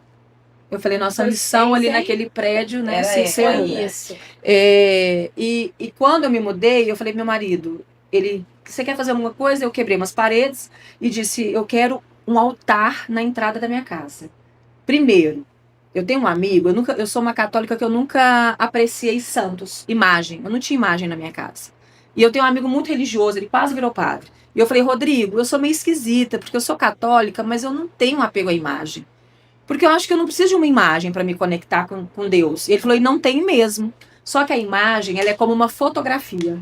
Eu falei, nossa missão ali naquele prédio, né? Se encerrou. Isso. E quando eu me mudei, eu falei pro meu marido, você quer fazer alguma coisa? Eu quebrei umas paredes e disse, eu quero um altar na entrada da minha casa. Primeiro, eu tenho um amigo, eu sou uma católica que eu nunca apreciei santos, imagem. Eu não tinha imagem na minha casa. E eu tenho um amigo muito religioso, ele quase virou padre. E eu falei, Rodrigo, eu sou meio esquisita, porque eu sou católica, mas eu não tenho um apego à imagem. Porque eu acho que eu não preciso de uma imagem para me conectar com Deus. E ele falou, e não tem mesmo. Só que a imagem, ela é como uma fotografia.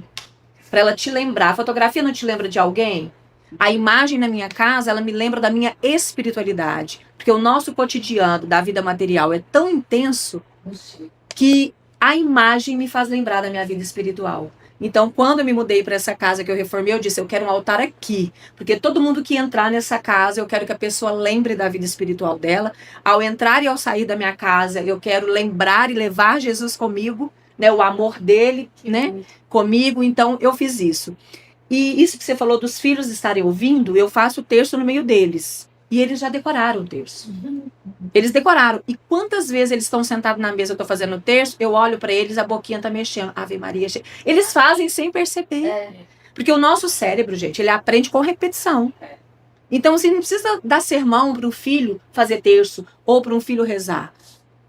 Para ela te lembrar. A fotografia não te lembra de alguém? A imagem na minha casa, ela me lembra da minha espiritualidade. Porque o nosso cotidiano da vida material é tão intenso que a imagem me faz lembrar da minha vida espiritual. Então, quando eu me mudei para essa casa que eu reformei, eu disse, eu quero um altar aqui, porque todo mundo que entrar nessa casa, eu quero que a pessoa lembre da vida espiritual dela. Ao entrar e ao sair da minha casa, eu quero lembrar e levar Jesus comigo, né, o amor dele, né, comigo. Então, eu fiz isso. E isso que você falou dos filhos estarem ouvindo, eu faço o terço no meio deles. E eles já decoraram o terço. Eles decoraram. E quantas vezes eles estão sentados na mesa, eu estou fazendo o terço, eu olho para eles, a boquinha tá mexendo. Ave Maria. Eles fazem sem perceber. Porque o nosso cérebro, gente, ele aprende com repetição. Então, você não precisa dar sermão para o filho fazer terço ou para um filho rezar.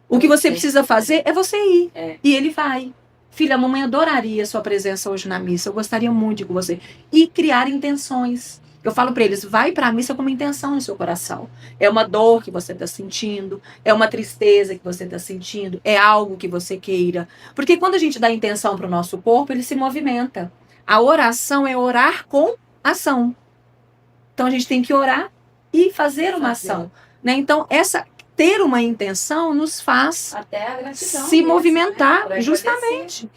O que você precisa fazer é você ir. E ele vai. Filha, a mamãe adoraria a sua presença hoje na missa. Eu gostaria muito de ir com você. E criar intenções. Eu falo para eles, vai para a missa com uma intenção no seu coração. É uma dor que você está sentindo, é uma tristeza que você está sentindo, é algo que você queira. Porque quando a gente dá intenção para o nosso corpo, ele se movimenta. A oração é orar com ação. Então a gente tem que orar e fazer uma ação. Né? Então, ter uma intenção nos faz Até a gratidão se mesmo, movimentar, né? justamente.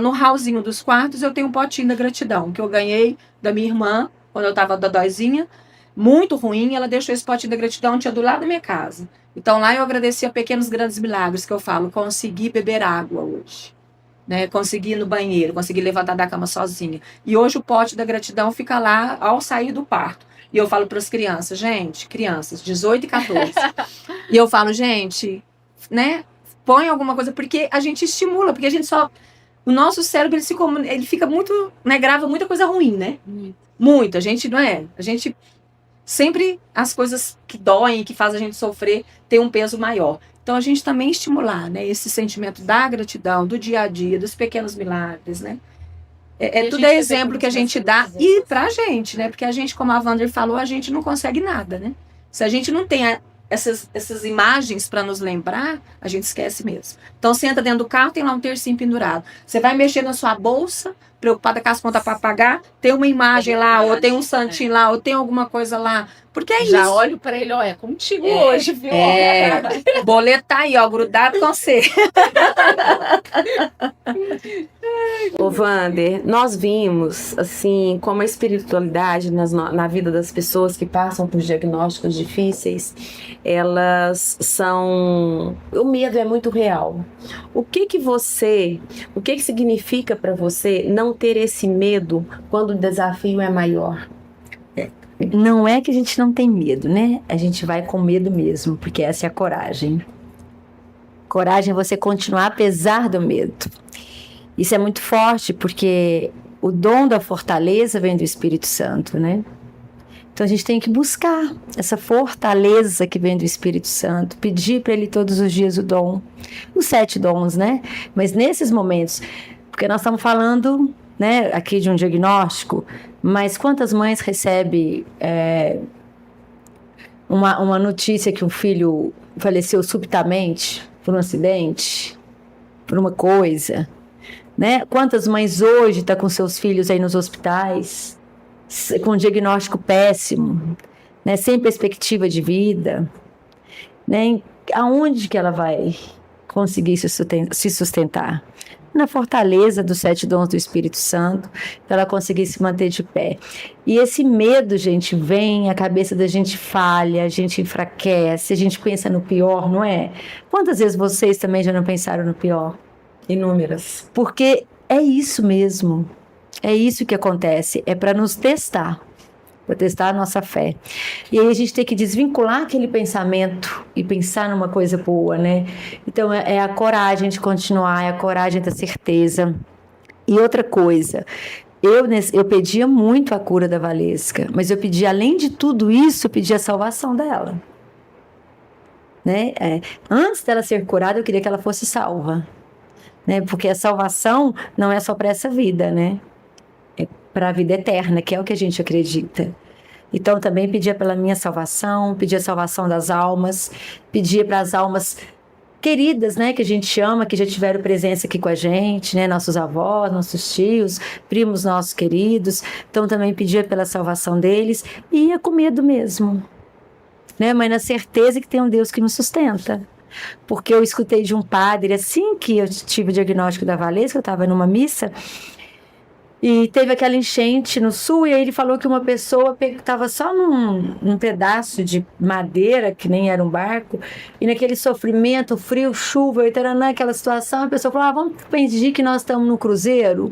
No hallzinho dos quartos eu tenho um potinho da gratidão, que eu ganhei da minha irmã, quando eu estava dodóizinha, muito ruim, ela deixou esse potinho da gratidão, tinha do lado da minha casa. Então lá eu agradeci a pequenos grandes milagres que eu falo, consegui beber água hoje. Né, consegui ir no banheiro, consegui levantar da cama sozinha. E hoje o pote da gratidão fica lá ao sair do parto. E eu falo para as crianças, gente, crianças, 18 e 14. E eu falo, gente, né, põe alguma coisa, porque a gente estimula, porque a gente só... O nosso cérebro, ele fica muito, né, grava muita coisa ruim, né? Muito. A gente, não é? A gente sempre, as coisas que doem, que fazem a gente sofrer, tem um peso maior. Então, a gente também estimular, né, esse sentimento da gratidão, do dia a dia, dos pequenos milagres, né? Tudo é exemplo que a gente dá e pra gente, né? Porque a gente, como a Wander falou, a gente não consegue nada, né? Se a gente não tem essas imagens para nos lembrar, a gente esquece mesmo. Então, você entra dentro do carro, tem lá um tercinho pendurado. Você vai mexer na sua bolsa, preocupada com as contas para pagar, tem uma imagem lá, ou tem um santinho lá, ou tem alguma coisa lá. Porque é Já isso. olho para ele, ó, é contigo hoje, viu? Boleto tá aí, ó, grudado com você. Ô, Wander, nós vimos, assim, como a espiritualidade na vida das pessoas que passam por diagnósticos difíceis, elas são... O medo é muito real. O que significa para você não ter esse medo quando o desafio é maior? Não é que a gente não tem medo, né? A gente vai com medo mesmo, porque essa é a coragem. Coragem é você continuar apesar do medo. Isso é muito forte, porque o dom da fortaleza vem do Espírito Santo, né? Então a gente tem que buscar essa fortaleza que vem do Espírito Santo, pedir para ele todos os dias o dom, os 7 dons, né? Mas nesses momentos, porque nós estamos falando, né, aqui de um diagnóstico, mas quantas mães recebem uma notícia que um filho faleceu subitamente por um acidente, por uma coisa, né? Quantas mães hoje estão com seus filhos aí nos hospitais, com um diagnóstico péssimo, né? Sem perspectiva de vida, né? Aonde que ela vai conseguir se sustentar? Na fortaleza dos 7 dons do Espírito Santo, para ela conseguir se manter de pé. E esse medo, gente, vem, a cabeça da gente falha, a gente enfraquece, a gente pensa no pior, não é? Quantas vezes vocês também já não pensaram no pior? Inúmeras. Porque é isso mesmo, é isso que acontece, é para nos testar. Para testar a nossa fé. E aí a gente tem que desvincular aquele pensamento e pensar numa coisa boa, né? Então é a coragem de continuar, é a coragem da certeza. E outra coisa, eu pedia muito a cura da Valesca, mas eu pedia, além de tudo isso, eu pedia a salvação dela. Né? Antes dela ser curada, eu queria que ela fosse salva. Né? Porque a salvação não é só para essa vida, né? Para a vida eterna, que é o que a gente acredita. Então, também pedia pela minha salvação, pedia a salvação das almas, pedia para as almas queridas, né, que a gente ama, que já tiveram presença aqui com a gente, né, nossos avós, nossos tios, primos nossos queridos. Então, também pedia pela salvação deles e ia com medo mesmo, né, mas na certeza que tem um Deus que nos sustenta. Porque eu escutei de um padre, assim que eu tive o diagnóstico da Valesca, eu estava numa missa, E teve aquela enchente no sul, e aí ele falou que uma pessoa estava só num pedaço de madeira, que nem era um barco, e naquele sofrimento, frio, chuva, e taranã, aquela situação, a pessoa falou, vamos fingir que nós estamos no cruzeiro,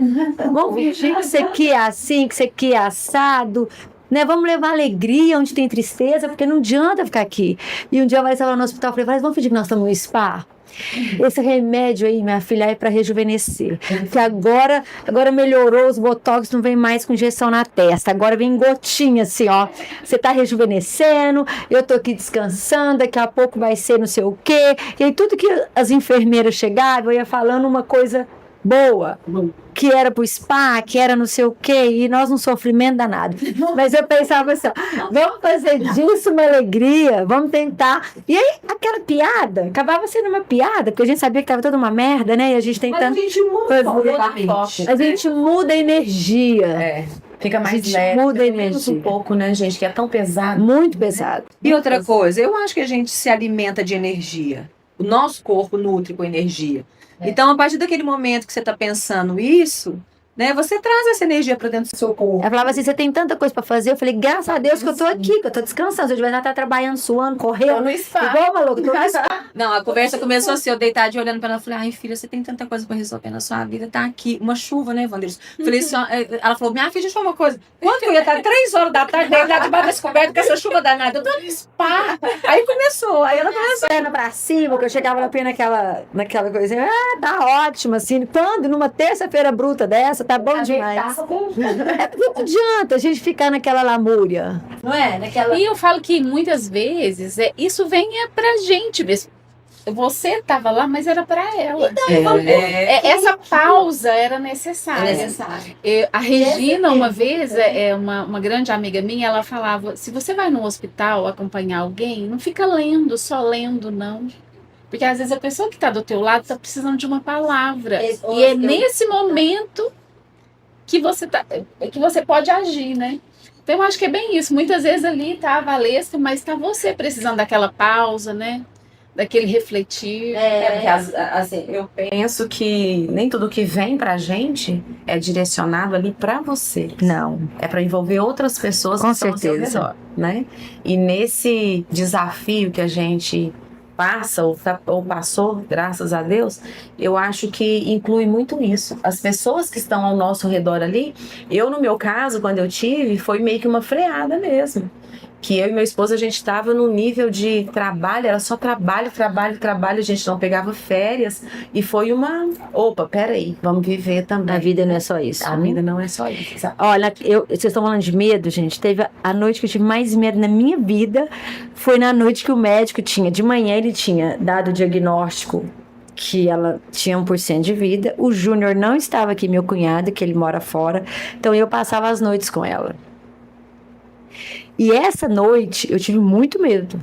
vamos fingir que isso aqui é assim, que isso aqui é assado, né? Vamos levar alegria onde tem tristeza, porque não adianta ficar aqui. E um dia eu estava no hospital, eu falei, vamos fingir que nós estamos no spa? Esse remédio aí, minha filha, é para rejuvenescer. Porque agora melhorou, os botox não vem mais com injeção na testa. Agora vem gotinha assim, ó. Você tá rejuvenescendo, eu tô aqui descansando, daqui a pouco vai ser não sei o quê. E aí tudo que as enfermeiras chegavam, eu ia falando uma coisa boa, que era pro spa, que era não sei o quê, e nós num sofrimento danado. Mas eu pensava assim, vamos fazer disso uma alegria, vamos tentar. E aí, aquela piada, acabava sendo uma piada, porque a gente sabia que tava toda uma merda, né? E a gente tentando... A gente muda a energia. Fica mais gente leve. muda a energia. Um pouco, né, gente? Que é tão pesado. Muito pesado. E outra coisa, eu acho que a gente se alimenta de energia. O nosso corpo nutre com energia. Então, a partir daquele momento que você está pensando isso, né, você traz essa energia para dentro do seu corpo. Ela falava assim, você tem tanta coisa pra fazer. Eu falei, graças a Deus que eu tô aqui, que eu tô descansando. Se eu tivesse estar trabalhando, suando, correndo, no spa. igual maluco, tô no spa. Não, a conversa começou assim, eu deitadinha olhando para ela, falei, ai filha, você tem tanta coisa para resolver na sua vida, tá aqui, uma chuva, né, Wanderson? Falei assim, ela falou, minha filha, deixa eu falar uma coisa, quanto que eu ia estar 3 horas da tarde, lá debaixo desse coberto com essa chuva danada, eu tô no spa. Aí começou, aí ela começou. Perna pra cima, que eu chegava na pena naquela coisinha, tá ótimo, assim, quando numa terça-feira bruta dessa, tá bom demais. É porque não adianta a gente ficar naquela lamúria. Não é? Naquela... E eu falo que muitas vezes isso vem pra gente mesmo. Você estava lá, mas era para ela. Essa pausa era necessária. A Regina, uma vez, uma grande amiga minha, ela falava, se você vai no hospital acompanhar alguém, não fica só lendo, não. Porque às vezes a pessoa que está do teu lado está precisando de uma palavra. E é nesse momento que você pode agir, né? Então eu acho que é bem isso. Muitas vezes ali tá a Valesca, mas tá você precisando daquela pausa, né? Daquele refletir. Porque assim, eu penso que nem tudo que vem pra gente é direcionado ali pra você. Não. É pra envolver outras pessoas Com que estão ao seu certeza. redor, né? E nesse desafio que a gente passa ou passou, graças a Deus, eu acho que inclui muito isso. As pessoas que estão ao nosso redor ali, no meu caso, quando eu tive, foi meio que uma freada mesmo. Que eu e meu esposo, a gente estava num nível de trabalho, era só trabalho, a gente não pegava férias, e foi opa, peraí, vamos viver também. A vida não é só isso. A vida não é só isso, sabe? Olha, vocês estão falando de medo, gente. Teve a noite que eu tive mais medo na minha vida, foi na noite que o médico tinha, de manhã ele tinha dado o diagnóstico que ela tinha 1% de vida. O Júnior não estava aqui, meu cunhado, que ele mora fora, então eu passava as noites com ela. E essa noite eu tive muito medo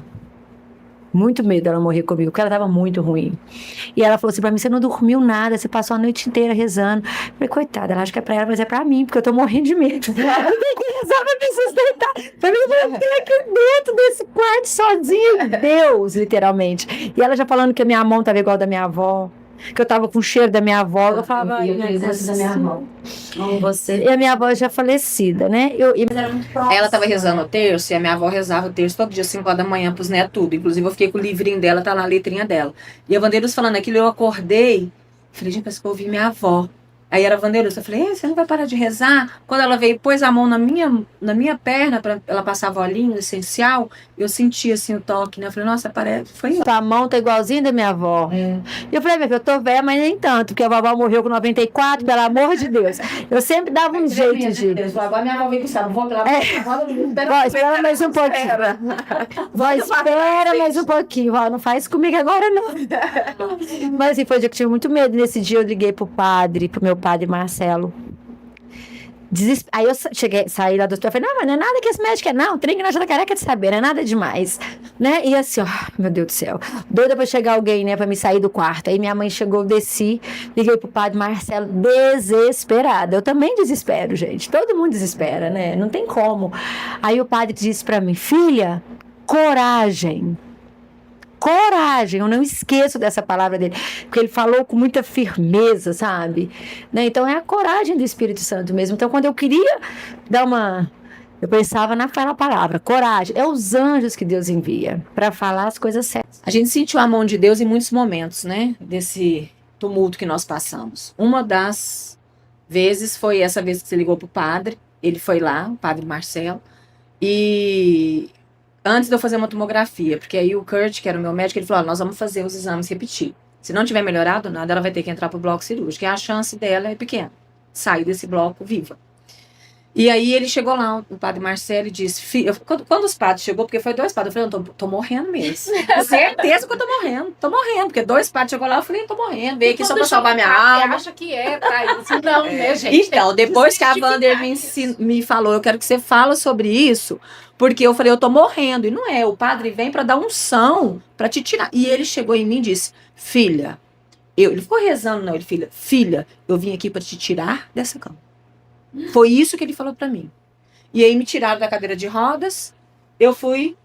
dela morrer comigo, porque ela estava muito ruim. E ela falou assim pra mim, você não dormiu nada, você passou a noite inteira rezando. Eu falei, coitada, ela acha que é pra ela, mas é pra mim, porque eu tô morrendo de medo. Eu tenho que rezar pra me sustentar. Pra mim, eu tenho aqui dentro desse quarto sozinha. Deus, literalmente. E ela já falando que a minha mão tava igual a da minha avó, que eu tava com o cheiro da minha avó. Eu falava, ai, meu Deus, da minha avó. Você... E a minha avó já falecida, né? Ela tava rezando o terço, e a minha avó rezava o terço todo dia, 5 horas da manhã, pros netos tudo. Inclusive, eu fiquei com o livrinho dela, tá lá a letrinha dela. E a Wanderus falando aquilo, eu acordei, falei, gente, parece que eu ouvi minha avó. Aí era a Wanderus, eu falei, você não vai parar de rezar? Quando ela veio, pôs a mão na minha perna, pra ela passar óleo essencial, eu senti assim o toque, né? Eu falei, nossa, parece, foi isso. Tua mão tá igualzinha da minha avó. E eu falei, minha filha, eu tô velha, mas nem tanto, porque a vovó morreu com 94, pelo amor de Deus. Eu sempre dava um jeito de... Agora minha avó veio com essa vó, Vó, espera mais um pouquinho. Vó, espera mais um pouquinho. Vó, não faz comigo agora, não. Mas assim, foi um dia que eu tive muito medo. Nesse dia eu liguei pro meu padre Marcelo. Aí eu saí lá do hospital e falei, não, mas não é nada que esse médico quer, não. Trem que nós já tá careca de saber, não é nada demais. Né? E assim, ó, meu Deus do céu. Doida pra chegar alguém, né, pra me sair do quarto. Aí minha mãe chegou, eu desci, liguei pro padre Marcelo, desesperada. Eu também desespero, gente. Todo mundo desespera, né? Não tem como. Aí o padre disse pra mim, filha, coragem. coragem, eu não esqueço dessa palavra dele, porque ele falou com muita firmeza, sabe? Né? Então é a coragem do Espírito Santo mesmo. Então quando eu queria eu pensava naquela palavra, coragem. É os anjos que Deus envia para falar as coisas certas. A gente sentiu a mão de Deus em muitos momentos, né? Desse tumulto que nós passamos. Uma das vezes foi essa vez que você ligou pro padre. Ele foi lá, o padre Marcelo. E antes de eu fazer uma tomografia, porque aí o Kurt, que era o meu médico, ele falou, nós vamos fazer os exames repetir. Se não tiver melhorado nada, ela vai ter que entrar pro bloco cirúrgico. E a chance dela é pequena, sair desse bloco viva. E aí ele chegou lá, o padre Marcelo, e disse, quando os padres chegou, porque foi 2 padres, eu falei, eu tô morrendo mesmo. Certeza que eu tô morrendo, porque 2 padres chegou lá, eu falei, eu tô morrendo, veio aqui só pra salvar minha alma. Você acha que é pra isso? Não, né, gente? Então, depois que a Wander me falou, eu quero que você fale sobre isso, porque eu falei, eu tô morrendo, e não é, o padre vem pra dar unção, pra te tirar. E ele chegou em mim e disse, filha, ele ficou rezando, não, ele, filha, eu vim aqui pra te tirar dessa cama. Foi isso que ele falou pra mim. E aí me tiraram da cadeira de rodas, eu fui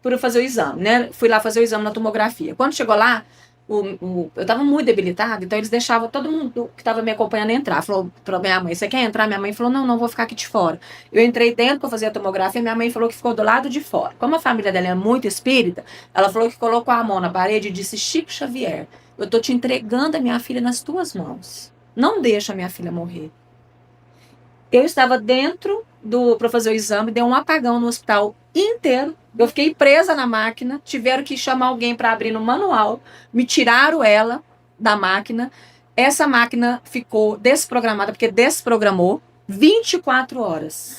para fazer o exame, né? Fui lá fazer o exame na tomografia. Quando chegou lá, eu tava muito debilitada, então eles deixavam todo mundo que tava me acompanhando entrar. Falou pra minha mãe, você quer entrar? Minha mãe falou, não, vou ficar aqui de fora. Eu entrei dentro pra fazer a tomografia, minha mãe falou que ficou do lado de fora. Como a família dela é muito espírita, ela falou que colocou a mão na parede e disse, Chico Xavier, eu tô te entregando a minha filha nas tuas mãos. Não deixa a minha filha morrer. Eu estava dentro para fazer o exame, deu um apagão no hospital inteiro. Eu fiquei presa na máquina, tiveram que chamar alguém para abrir no manual, me tiraram ela da máquina. Essa máquina ficou desprogramada, porque desprogramou 24 horas.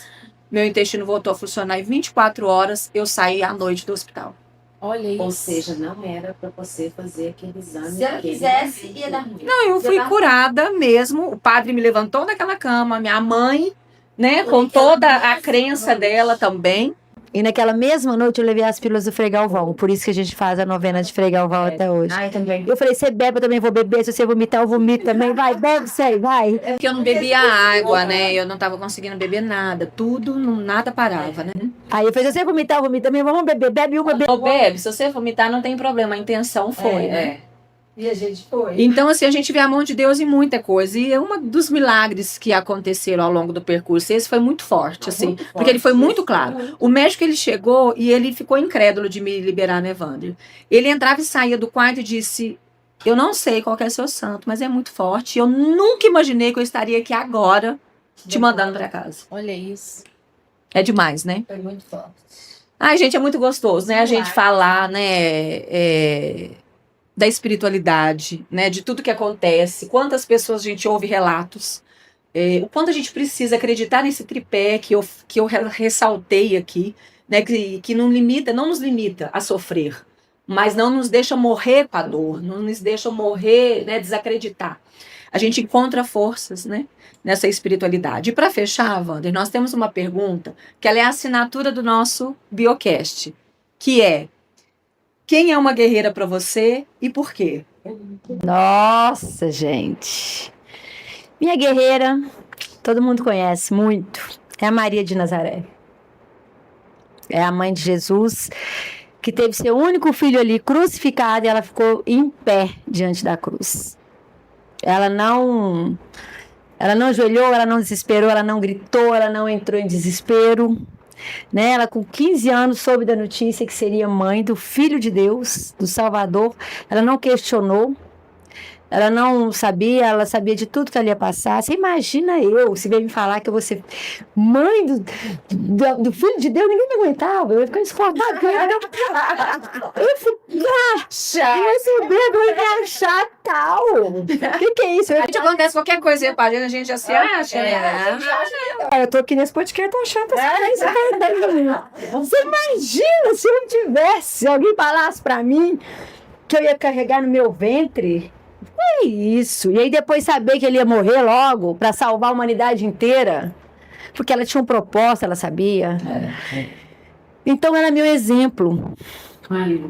Meu intestino voltou a funcionar em 24 horas, eu saí à noite do hospital. Olha isso. Ou seja, não era para você fazer aquele exame. Se ela quisesse, ia dar ruim. Não, eu fui curada mesmo. O padre me levantou daquela cama, minha mãe, né, com toda a crença dela também. E naquela mesma noite eu levei as pílulas do Frei Galvão. Por isso que a gente faz a novena de Frei Galvão até hoje. Ah, eu também. Eu falei, você bebe, eu também vou beber. Se você vomitar, eu vomito também. Vai, bebe, sei, vai. É porque eu não bebia água, né? Eu não tava conseguindo beber nada. Tudo, nada parava, né? Aí eu falei, se você vomitar, eu vomito também. Vamos beber, bebe uma, bebe. Ô, bebe, se você vomitar, não tem problema. A intenção foi, né? E a gente foi. Então, assim, a gente vê a mão de Deus em muita coisa. E é um dos milagres que aconteceram ao longo do percurso. Esse foi muito forte, assim. Muito forte. Porque ele foi muito claro. O médico, ele chegou e ele ficou incrédulo de me liberar, né, Wander? Ele entrava e saía do quarto e disse, eu não sei qual que é seu santo, mas é muito forte. Eu nunca imaginei que eu estaria aqui agora te mandando para casa. Olha isso. É demais, né? Foi muito forte. Ai, gente, é muito gostoso, né? A gente falar, né, da espiritualidade, né? De tudo que acontece. Quantas pessoas a gente ouve relatos. O quanto a gente precisa acreditar nesse tripé que eu ressaltei aqui, né? Que não nos limita a sofrer, mas não nos deixa morrer com a dor, não nos deixa morrer, né? Desacreditar. A gente encontra forças, né? Nessa espiritualidade. E para fechar, Wander, nós temos uma pergunta que ela é a assinatura do nosso Biocast, que é: quem é uma guerreira para você e por quê? Nossa, gente. Minha guerreira, todo mundo conhece muito, é a Maria de Nazaré. É a mãe de Jesus, que teve seu único filho ali crucificado e ela ficou em pé diante da cruz. Ela não ajoelhou, ela não desesperou, ela não gritou, ela não entrou em desespero. Né? Ela com 15 anos soube da notícia que seria mãe do Filho de Deus, do Salvador. Ela não questionou, ela não sabia, ela sabia de tudo que ela ia passar. Você imagina se veio me falar que eu vou ser mãe do Filho de Deus, ninguém me aguentava, eu ia ficar esforçada. Eu ficar, esse dedo eu ia achar tal. O que é isso? A gente acontece qualquer coisa aí pra gente, a gente já se acha, né? Eu tô aqui nesse podcast, tô achando Você imagina se eu tivesse, alguém falasse pra mim que eu ia carregar no meu ventre? É isso. E aí depois saber que ele ia morrer logo pra salvar a humanidade inteira. Porque ela tinha um propósito, ela sabia. Então ela é meu exemplo.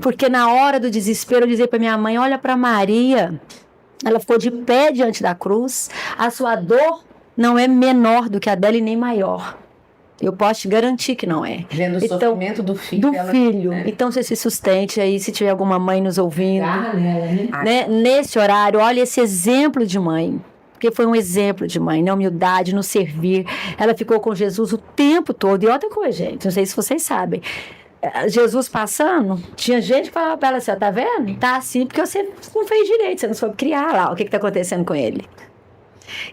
Porque na hora do desespero eu dizia pra minha mãe, olha pra Maria. Ela ficou de pé diante da cruz. A sua dor não é menor do que a dela e nem maior. Eu posso te garantir que não é. Vendo o Então, sofrimento do filho. Então, você se sustente aí, se tiver alguma mãe nos ouvindo. Garra nela, Né? Nesse horário, olha esse exemplo de mãe. Porque foi um exemplo de mãe, na humildade, no servir. Ela ficou com Jesus o tempo todo. E outra coisa, gente, não sei se vocês sabem. Jesus passando, tinha gente que falava pra ela assim, ó, tá vendo? Tá assim porque você não fez direito, você não soube criar lá. O que tá acontecendo com ele?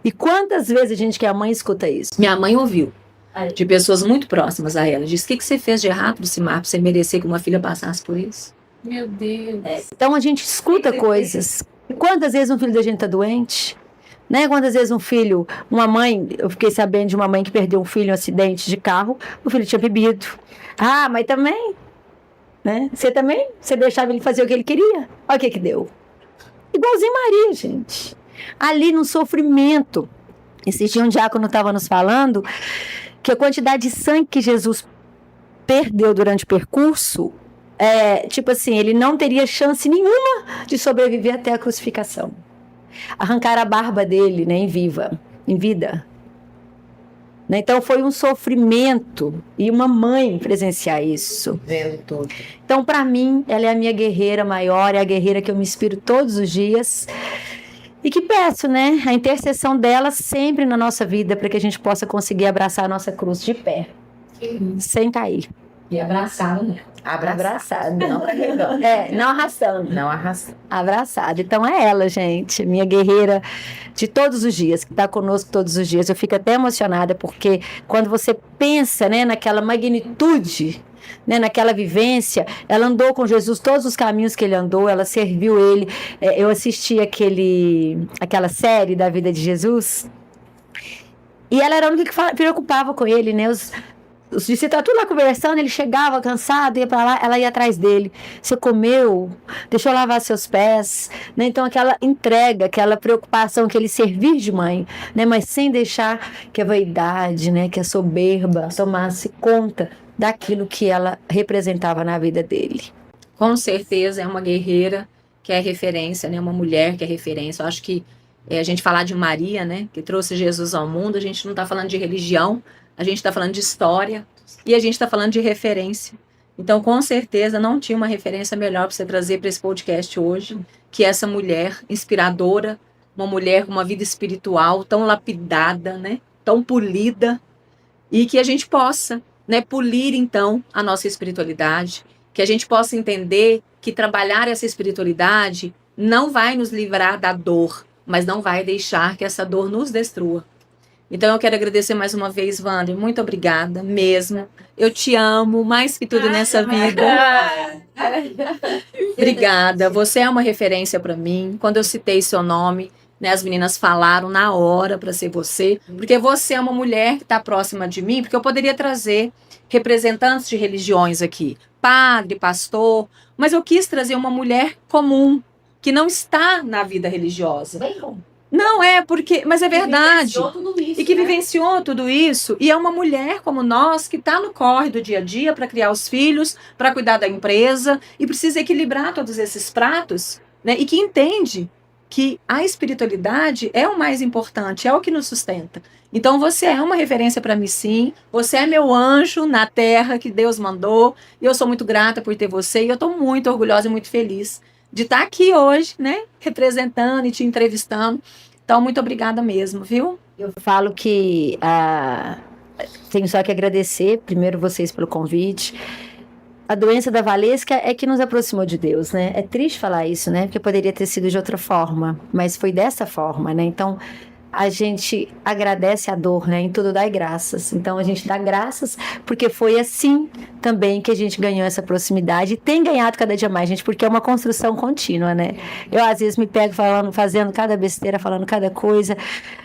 E quantas vezes a gente que é mãe escuta isso? Minha mãe ouviu de pessoas muito próximas a ela. Disse, o que você fez de errado, Lucimar, pra você merecer que uma filha passasse por isso? Meu Deus. Então a gente escuta coisas. Quantas vezes um filho da gente tá doente? Né? Quantas vezes uma mãe, eu fiquei sabendo de uma mãe que perdeu um filho em um acidente de carro, o filho tinha bebido. Ah, mas também, né? Você deixava ele fazer o que ele queria. Olha o que deu. Igualzinho Maria, gente. Ali no sofrimento. Esse dia um diácono estava nos falando que a quantidade de sangue que Jesus perdeu durante o percurso, tipo assim, ele não teria chance nenhuma de sobreviver até a crucificação. Arrancar a barba dele, né, em vida. Né? Então foi um sofrimento e uma mãe presenciar isso. Vendo tudo. Então, para mim, ela é a minha guerreira maior, é a guerreira que eu me inspiro todos os dias. E que peço, né, a intercessão dela sempre na nossa vida, para que a gente possa conseguir abraçar a nossa cruz de pé, sem cair. E abraçada, né? Abraçada. Não arrastando. Não arrastando. Abraçada. Então é ela, gente, minha guerreira de todos os dias, que está conosco todos os dias. Eu fico até emocionada, porque quando você pensa, né, naquela magnitude, né, naquela vivência, ela andou com Jesus todos os caminhos que ele andou, ela serviu ele. Eu assisti aquela série da vida de Jesus, e ela era a única que preocupava com ele, né? Os discípulos estavam tudo lá conversando, ele chegava cansado, ia para lá, ela ia atrás dele. Você comeu? Deixa eu lavar seus pés. Né? Então, aquela entrega, aquela preocupação, aquele servir de mãe, né? Mas sem deixar que a vaidade, né? Que a soberba tomasse conta daquilo que ela representava na vida dele. Com certeza é uma guerreira que é referência, né? Uma mulher que é referência. Eu acho que a gente falar de Maria, né? Que trouxe Jesus ao mundo, a gente não está falando de religião, a gente está falando de história e a gente está falando de referência. Então, com certeza, não tinha uma referência melhor para você trazer para esse podcast hoje que essa mulher inspiradora, uma mulher com uma vida espiritual tão lapidada, né? Tão polida, e que a gente possa, né, polir, então, a nossa espiritualidade, que a gente possa entender que trabalhar essa espiritualidade não vai nos livrar da dor, mas não vai deixar que essa dor nos destrua. Então eu quero agradecer mais uma vez, Wander, muito obrigada mesmo. Eu te amo mais que tudo nessa vida. Obrigada, você é uma referência para mim. Quando eu citei seu nome, né, as meninas falaram na hora para ser você, porque você é uma mulher que está próxima de mim, porque eu poderia trazer representantes de religiões aqui, padre, pastor, mas eu quis trazer uma mulher comum, que não está na vida religiosa. Não é porque, mas é verdade. E que vivenciou tudo isso, e é uma mulher como nós que está no corre do dia a dia para criar os filhos, para cuidar da empresa e precisa equilibrar todos esses pratos, né? E que entende que a espiritualidade é o mais importante, é o que nos sustenta. Então você é uma referência para mim, sim. Você é meu anjo na terra que Deus mandou. E eu sou muito grata por ter você e eu estou muito orgulhosa e muito feliz de estar aqui hoje, né, representando e te entrevistando. Então, muito obrigada mesmo, viu? Eu falo que tenho só que agradecer, primeiro, vocês pelo convite. A doença da Valesca é que nos aproximou de Deus, né? É triste falar isso, né? Porque poderia ter sido de outra forma, mas foi dessa forma, né? Então, a gente agradece a dor, né? Em tudo dá graças. Então, a gente dá graças porque foi assim também que a gente ganhou essa proximidade e tem ganhado cada dia mais, gente, porque é uma construção contínua, né? Eu, às vezes, me pego fazendo cada besteira, falando cada coisa,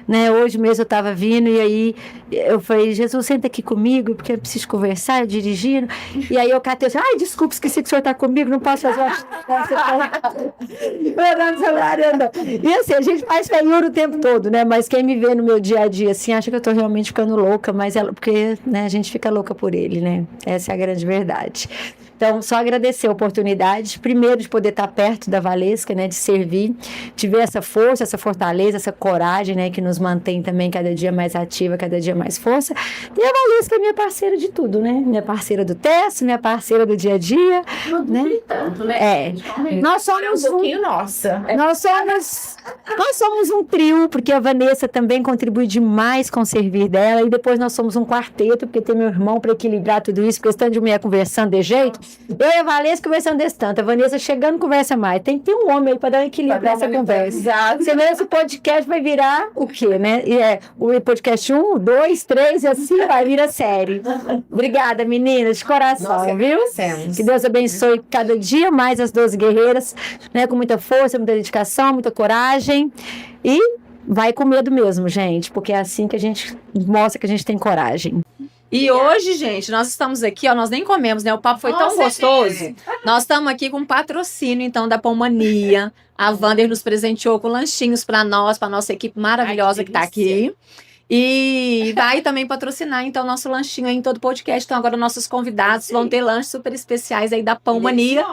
né? Hoje mesmo eu estava vindo e aí eu falei, Jesus, senta aqui comigo, porque eu preciso conversar, eu dirigindo. E aí eu catei, ai, desculpa, esqueci que o senhor está comigo, não posso fazer E assim, a gente faz feiura o tempo todo, né? Mas quem me vê no meu dia a dia, assim, acha que eu tô realmente ficando louca, mas porque, né, a gente fica louca por ele, né? Essa é a grande verdade. Então, só agradecer a oportunidade, primeiro de poder estar perto da Valesca, né, de servir, de ver essa força, essa fortaleza, essa coragem, né, que nos mantém também cada dia mais ativa, cada dia mais força. E a Valesca é minha parceira de tudo, né? Minha parceira do teste, minha parceira do dia a dia, né? Tanto, né? É. Nós somos nossa. nós somos um trio, porque a Vanessa também contribui demais com o servir dela, e depois nós somos um quarteto, porque tem meu irmão para equilibrar tudo isso, porque estando de mulher conversando de jeito, eu e a Vanessa conversando desse tanto, a Vanessa chegando conversa mais, tem que ter um homem aí para dar um equilíbrio nessa conversa. Exato. Você vê, esse podcast vai virar o quê, né? O podcast 1, 2, 3 e assim vai, vira série. Obrigada, meninas, de coração, Nós que viu? agradecemos. Que Deus abençoe cada dia mais as 12 guerreiras, né? Com muita força, muita dedicação, muita coragem. E vai com medo mesmo, gente, porque é assim que a gente mostra que a gente tem coragem. E hoje, gente, nós estamos aqui, ó, nós nem comemos, né? O papo foi tão gostoso. Nós estamos aqui com patrocínio, então, da Pãomania. A Wander nos presenteou com lanchinhos para nós, para nossa equipe maravilhosa que está aqui. E vai também patrocinar, então, nosso lanchinho aí em todo podcast. Então, agora nossos convidados vão ter lanches super especiais aí da Pãomania,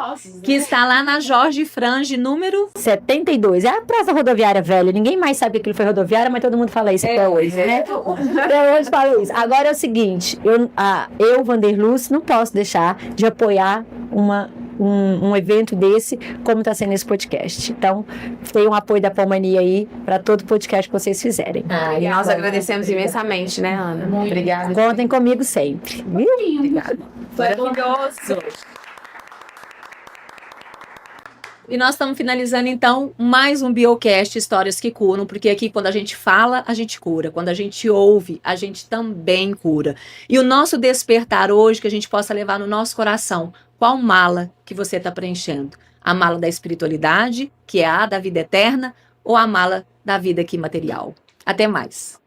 que está lá na Jorge Frange, número 72. É a Praça Rodoviária Velha. Ninguém mais sabe que aquilo foi rodoviária, mas todo mundo fala isso até hoje, né? Até hoje fala isso. Agora é o seguinte, eu Vanderluz, não posso deixar de apoiar um evento desse, como está sendo esse podcast. Então, tem um apoio da Pãomania aí para todo podcast que vocês fizerem. E nós agradecemos imensamente, né, Ana? Obrigada. Contem comigo sempre. Viu? Obrigada. maravilhoso. E nós estamos finalizando, então, mais um Biocast Histórias que Curam, porque aqui, quando a gente fala, a gente cura. Quando a gente ouve, a gente também cura. E o nosso despertar hoje, que a gente possa levar no nosso coração, qual mala que você está preenchendo? A mala da espiritualidade, que é a da vida eterna, ou a mala da vida aqui material? Até mais.